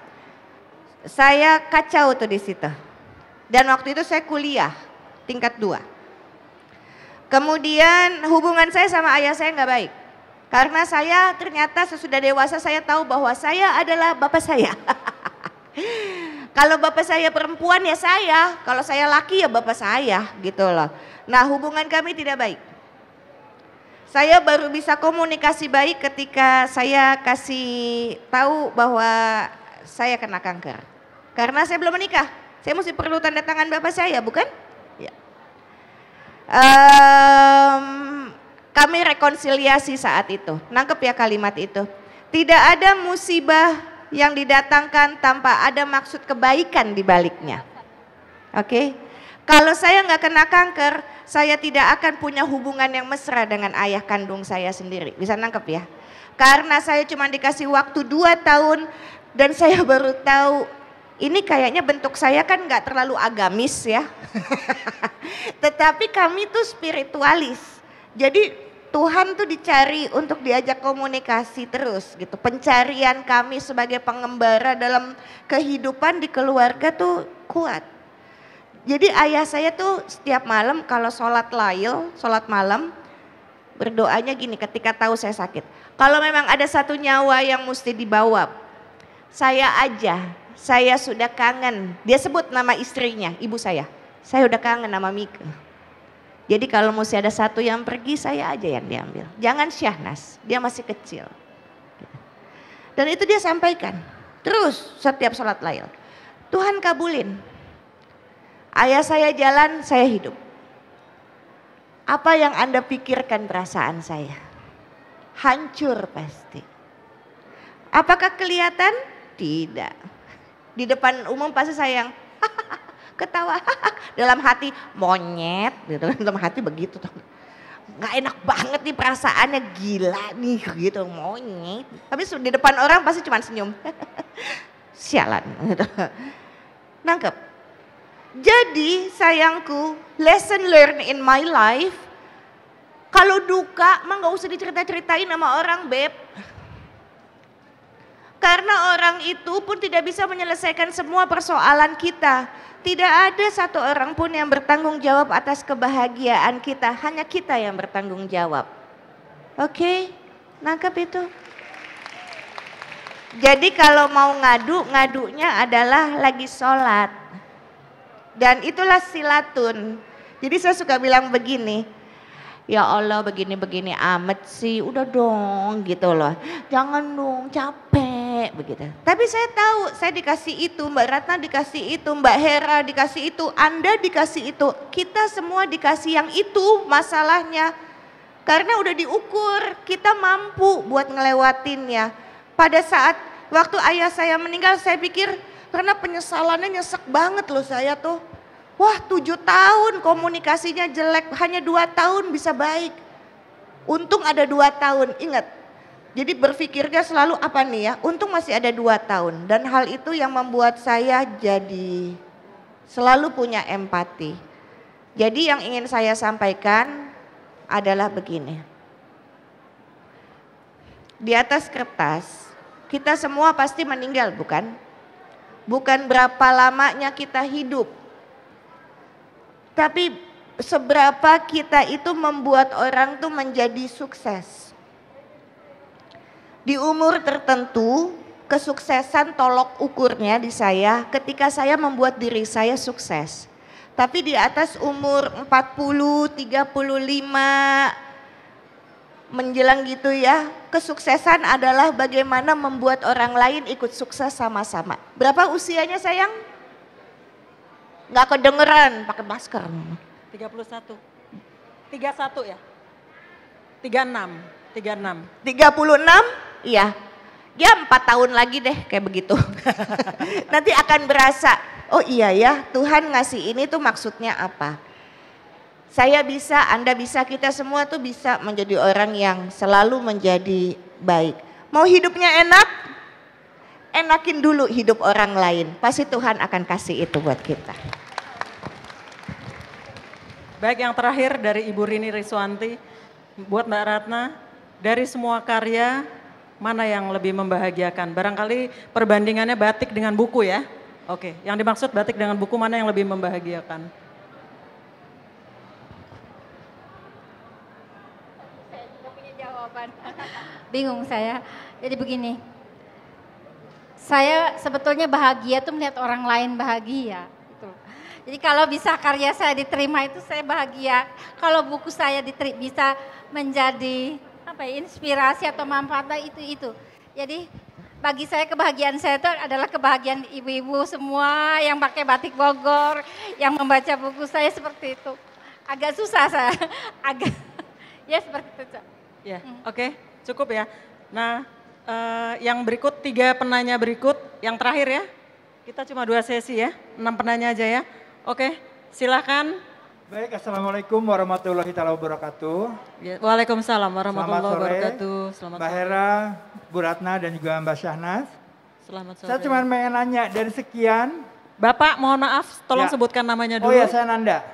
Saya kacau tuh di situ. Dan waktu itu saya kuliah tingkat 2. Kemudian hubungan saya sama ayah saya nggak baik. Karena saya ternyata sesudah dewasa saya tahu bahwa saya adalah bapak saya. Kalau bapak saya perempuan ya saya, kalau saya laki ya bapak saya gitu loh. Nah hubungan kami tidak baik. Saya baru bisa komunikasi baik ketika saya kasih tahu bahwa saya kena kanker. Karena saya belum menikah, saya mesti perlu tanda tangan bapak saya bukan? Ya. Kami rekonsiliasi saat itu, nangkep ya kalimat itu. Tidak ada musibah yang didatangkan tanpa ada maksud kebaikan di baliknya. Oke? Kalau saya nggak kena kanker, saya tidak akan punya hubungan yang mesra dengan ayah kandung saya sendiri. Bisa nangkep ya? Karena saya cuma dikasih waktu 2 tahun dan saya baru tahu ini kayaknya bentuk saya kan nggak terlalu agamis ya. Tetapi kami tuh spiritualis. Jadi Tuhan tuh dicari untuk diajak komunikasi terus gitu. Pencarian kami sebagai pengembara dalam kehidupan di keluarga tuh kuat. Jadi ayah saya tuh setiap malam kalau sholat lail, sholat malam, berdoanya gini ketika tahu saya sakit. Kalau memang ada satu nyawa yang mesti dibawa, saya aja, saya sudah kangen. Dia sebut nama istrinya, ibu saya udah kangen sama Mika. Jadi kalau mesti ada satu yang pergi, saya aja yang diambil. Jangan Syahnas, dia masih kecil. Dan itu dia sampaikan terus setiap sholat Lail. Tuhan kabulin. Ayah saya jalan, saya hidup. Apa yang Anda pikirkan perasaan saya? Hancur pasti. Apakah kelihatan? Tidak. Di depan umum pasti saya yang ketawa. Dalam hati monyet, gitu. Dalam hati begitu. Nggak enak banget nih perasaannya, gila nih gitu, monyet. Tapi di depan orang pasti cuma senyum. Sialan gitu. Nangkep. Jadi sayangku, lesson learned in my life, kalau duka mah gak usah dicerita-ceritain sama orang, Beb. Karena orang itu pun tidak bisa menyelesaikan semua persoalan kita. Tidak ada satu orang pun yang bertanggung jawab atas kebahagiaan kita, hanya kita yang bertanggung jawab. Oke, nangkep itu? Jadi kalau mau ngadunya adalah lagi sholat. Dan itulah silatun. Jadi saya suka bilang begini, ya Allah begini-begini amat sih, udah dong gitu loh. Jangan dong, capek begitu. Tapi saya tahu, saya dikasih itu, Mbak Ratna dikasih itu, Mbak Hera dikasih itu, Anda dikasih itu. Kita semua dikasih yang itu masalahnya. Karena udah diukur, kita mampu buat ngelewatinnya. Pada saat waktu ayah saya meninggal, saya pikir karena penyesalannya nyesek banget loh saya tuh. Wah 7 tahun komunikasinya jelek, hanya 2 tahun bisa baik. Untung ada 2 tahun, ingat. Jadi berpikirnya selalu apa nih ya, untung masih ada 2 tahun. Dan hal itu yang membuat saya jadi selalu punya empati. Jadi yang ingin saya sampaikan adalah begini. Di atas kertas, kita semua pasti meninggal bukan? Bukan berapa lamanya kita hidup, tapi seberapa kita itu membuat orang tuh menjadi sukses. Di umur tertentu, kesuksesan tolok ukurnya di saya ketika saya membuat diri saya sukses. Tapi di atas umur 40, 35, menjelang gitu ya, kesuksesan adalah bagaimana membuat orang lain ikut sukses sama-sama. Berapa usianya sayang? Nggak kedengeran, pakai masker. 31. 31 ya? 36. 36? Iya. Ya 4 tahun lagi deh kayak begitu. Nanti akan berasa, oh iya ya Tuhan ngasih ini tuh maksudnya apa. Saya bisa, Anda bisa, kita semua tuh bisa menjadi orang yang selalu menjadi baik. Mau hidupnya enak? Enakin dulu hidup orang lain. Pasti Tuhan akan kasih itu buat kita. Baik, yang terakhir dari Ibu Rini Riswanti. Buat Mbak Ratna, dari semua karya mana yang lebih membahagiakan? Barangkali perbandingannya batik dengan buku ya. Oke, yang dimaksud batik dengan buku mana yang lebih membahagiakan? Bingung saya. Jadi begini, saya sebetulnya bahagia tuh melihat orang lain bahagia. Gitu. Jadi kalau bisa karya saya diterima itu saya bahagia. Kalau buku saya bisa menjadi inspirasi atau manfaat itu. Jadi bagi saya kebahagiaan saya itu adalah kebahagiaan ibu-ibu semua yang pakai batik Bogor, yang membaca buku saya seperti itu. Agak susah saya, ya seperti itu. Ya, oke, cukup ya. Nah, yang berikut 3 penanya berikut, yang terakhir ya. Kita cuma 2 sesi ya, 6 penanya aja ya. Oke, silakan. Baik, Assalamualaikum warahmatullahi wabarakatuh. Ya, Waalaikumsalam warahmatullahi wabarakatuh. Selamat sore, Mbak Hera, Bu Ratna dan juga Mbak Syahnas. Selamat sore. Saya cuma pengen nanya dari sekian. Bapak mohon maaf, tolong sebutkan namanya dulu. Oh ya, saya Nanda.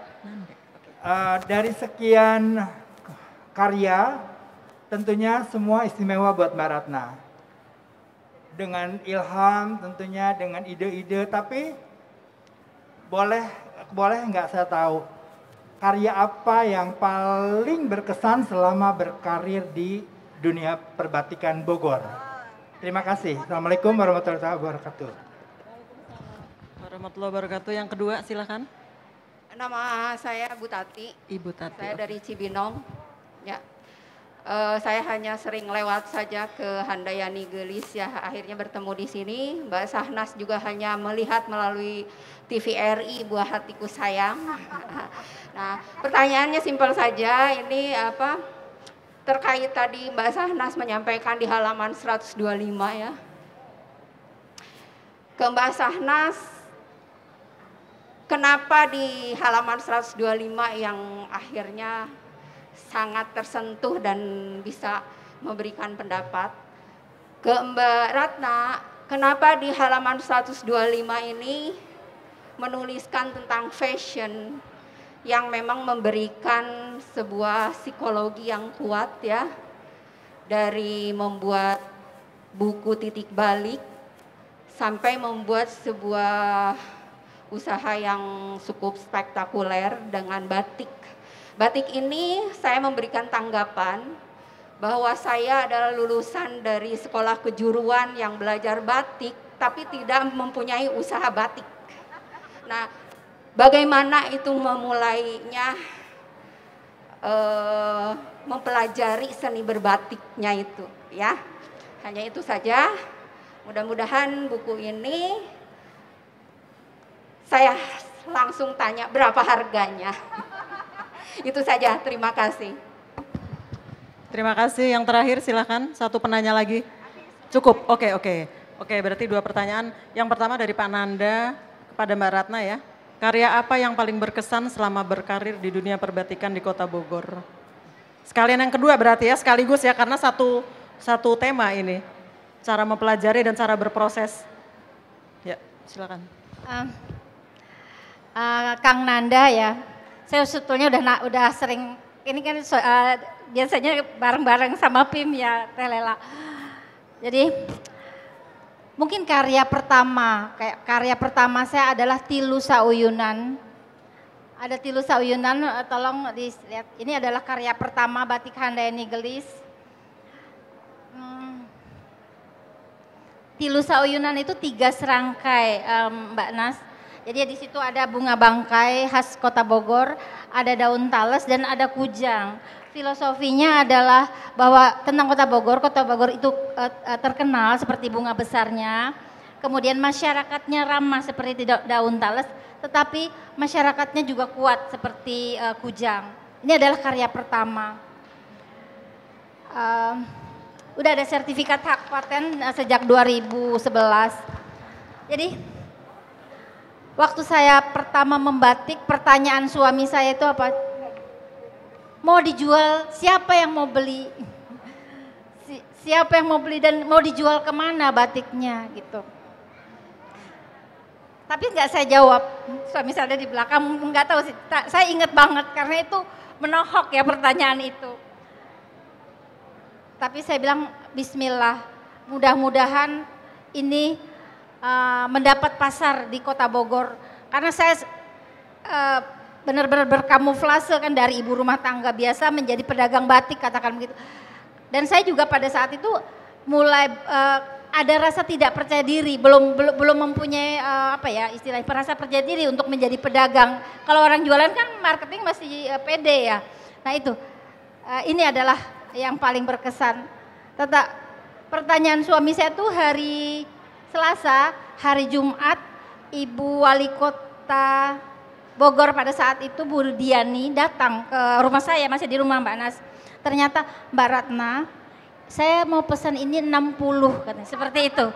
Dari sekian karya, tentunya semua istimewa buat Mbak Ratna. Dengan ilham tentunya, dengan ide-ide, tapi boleh nggak saya tahu karya apa yang paling berkesan selama berkarir di dunia perbatikan Bogor? Terima kasih. Assalamualaikum warahmatullahi wabarakatuh. Warahmatullahi wabarakatuh. Yang kedua silakan. Nama saya Bu Tati. Ibu Tati. Saya dari Cibinong. Ya. Saya hanya sering lewat saja ke Handayani Gelis ya. Akhirnya bertemu di sini. Mbak Sahnas juga hanya melihat melalui TVRI Buah Hatiku Sayang. Nah, pertanyaannya simpel saja. Ini apa? Terkait tadi Mbak Sahnas menyampaikan di halaman 125 ya. Ke Mbak Sahnas, kenapa di halaman 125 yang akhirnya sangat tersentuh dan bisa memberikan pendapat. Ke Mbak Ratna, kenapa di halaman 125 ini menuliskan tentang fashion yang memang memberikan sebuah psikologi yang kuat ya. Dari membuat buku titik balik sampai membuat sebuah usaha yang cukup spektakuler dengan batik. Batik ini saya memberikan tanggapan bahwa saya adalah lulusan dari sekolah kejuruan yang belajar batik tapi tidak mempunyai usaha batik. Nah, bagaimana itu memulainya mempelajari seni berbatiknya itu ya. Hanya itu saja. Mudah-mudahan buku ini saya langsung tanya berapa harganya. Itu saja, terima kasih. Terima kasih. Yang terakhir silakan, satu penanya lagi. Cukup, oke. Berarti 2 pertanyaan. Yang pertama dari Pak Nanda kepada Mbak Ratna ya. Karya apa yang paling berkesan selama berkarir di dunia perbatikan di Kota Bogor? Sekalian yang kedua berarti ya, sekaligus ya, karena satu tema ini. Cara mempelajari dan cara berproses. Ya, silakan. Kang Nanda ya, saya sebetulnya udah sering, ini kan biasanya bareng-bareng sama PIM ya, Teh Lela. Jadi mungkin karya pertama saya adalah Tilu Sauyunan. Ada Tilu Sauyunan, tolong dilihat. Ini adalah karya pertama batik Handayani Gelis. Tilu Sauyunan itu 3 serangkai, Mbak Nas. Jadi di situ ada bunga bangkai khas Kota Bogor, ada daun tales dan ada kujang. Filosofinya adalah bahwa tentang Kota Bogor itu terkenal seperti bunga besarnya. Kemudian masyarakatnya ramah seperti daun tales, tetapi masyarakatnya juga kuat seperti kujang. Ini adalah karya pertama. Udah ada sertifikat hak paten sejak 2011. Jadi waktu saya pertama membatik, pertanyaan suami saya itu apa? Mau dijual, siapa yang mau beli? Siapa yang mau beli dan mau dijual kemana batiknya gitu. Tapi nggak saya jawab, suami saya ada di belakang, nggak tahu sih. Saya ingat banget karena itu menohok ya pertanyaan itu. Tapi saya bilang bismillah, mudah-mudahan ini mendapat pasar di Kota Bogor. Karena saya benar-benar berkamuflase kan dari ibu rumah tangga biasa menjadi pedagang batik katakan begitu. Dan saya juga pada saat itu mulai ada rasa tidak percaya diri, belum mempunyai istilahnya rasa percaya diri untuk menjadi pedagang. Kalau orang jualan kan marketing masih pede ya. Nah itu ini adalah yang paling berkesan. Pertanyaan suami saya tuh hari Selasa, hari Jumat, Ibu Wali Kota Bogor pada saat itu Bu Diani datang ke rumah saya, masih di rumah Mbak Nas. Ternyata Mbak Ratna, saya mau pesan ini 60 katanya, seperti itu.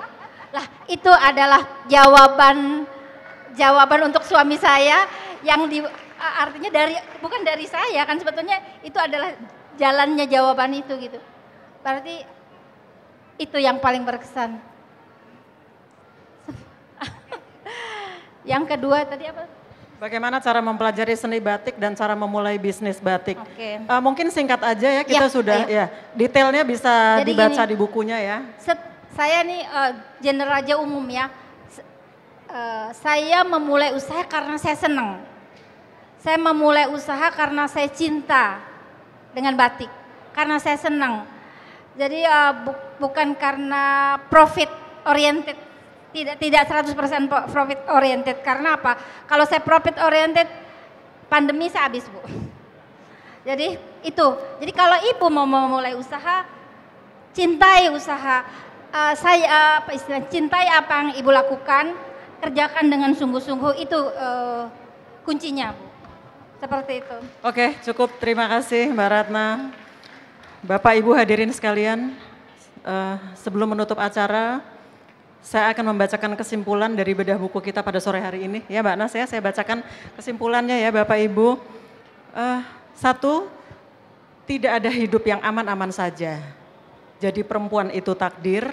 Lah itu adalah jawaban untuk suami saya yang artinya bukan dari saya kan, sebetulnya itu adalah jalannya jawaban itu gitu. Berarti itu yang paling berkesan. Yang kedua tadi apa? Bagaimana cara mempelajari seni batik dan cara memulai bisnis batik? Oke. Mungkin singkat aja ya, kita sudah ya detailnya bisa jadi dibaca di bukunya ya. Saya nih general aja umum ya. Saya memulai usaha karena saya senang. Saya memulai usaha karena saya cinta dengan batik, karena saya senang. Jadi bukan karena profit oriented, tidak 100% profit oriented. Karena apa? Kalau saya profit oriented, pandemi saya habis, Bu. Jadi itu. Jadi kalau ibu mau memulai usaha, cintai usaha. Cintai apa yang ibu lakukan, kerjakan dengan sungguh-sungguh, itu kuncinya, Bu. Seperti itu. Oke, cukup. Terima kasih Mbak Ratna. Bapak Ibu hadirin sekalian, sebelum menutup acara, saya akan membacakan kesimpulan dari bedah buku kita pada sore hari ini. Ya Mbak Nas, ya, saya bacakan kesimpulannya ya Bapak Ibu. Satu, tidak ada hidup yang aman-aman saja. Jadi perempuan itu takdir,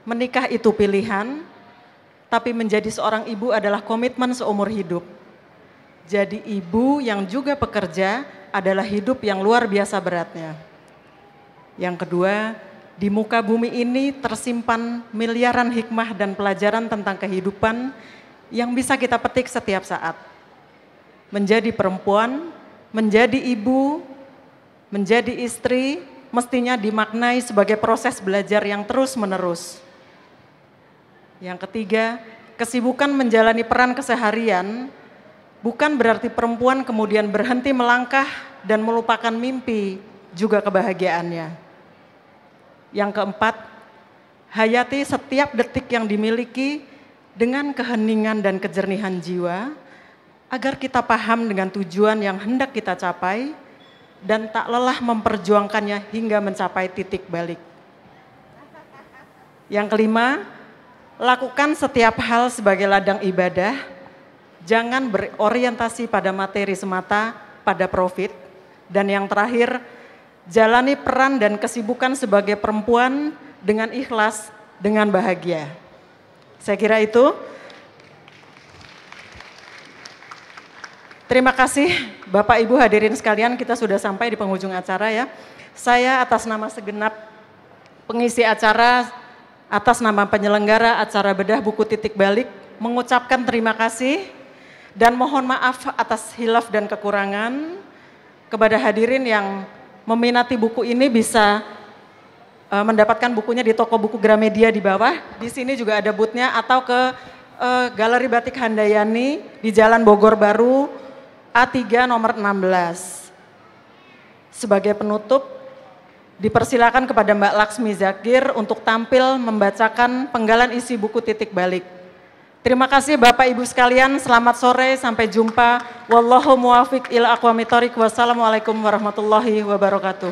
menikah itu pilihan, tapi menjadi seorang ibu adalah komitmen seumur hidup. Jadi ibu yang juga pekerja adalah hidup yang luar biasa beratnya. Yang kedua, di muka bumi ini tersimpan miliaran hikmah dan pelajaran tentang kehidupan yang bisa kita petik setiap saat. Menjadi perempuan, menjadi ibu, menjadi istri, mestinya dimaknai sebagai proses belajar yang terus-menerus. Yang ketiga, kesibukan menjalani peran keseharian bukan berarti perempuan kemudian berhenti melangkah dan melupakan mimpi juga kebahagiaannya. Yang keempat, hayati setiap detik yang dimiliki dengan keheningan dan kejernihan jiwa agar kita paham dengan tujuan yang hendak kita capai dan tak lelah memperjuangkannya hingga mencapai titik balik. Yang kelima, lakukan setiap hal sebagai ladang ibadah. Jangan berorientasi pada materi semata, pada profit. Dan yang terakhir, jalani peran dan kesibukan sebagai perempuan dengan ikhlas, dengan bahagia. Saya kira itu. Terima kasih Bapak Ibu hadirin sekalian, kita sudah sampai di penghujung acara ya. Saya atas nama segenap pengisi acara, atas nama penyelenggara acara bedah buku Titik Balik, mengucapkan terima kasih dan mohon maaf atas hilaf dan kekurangan. Kepada hadirin yang meminati buku ini bisa mendapatkan bukunya di toko buku Gramedia di bawah. Di sini juga ada booth-nya, atau ke Galeri Batik Handayani di Jalan Bogor Baru A3 nomor 16. Sebagai penutup, dipersilakan kepada Mbak Laksmi Zakir untuk tampil membacakan penggalan isi buku Titik Balik. Terima kasih Bapak Ibu sekalian, selamat sore, sampai jumpa. Wallahu muwafiq ila aqwamit thoriq. Wassalamualaikum warahmatullahi wabarakatuh.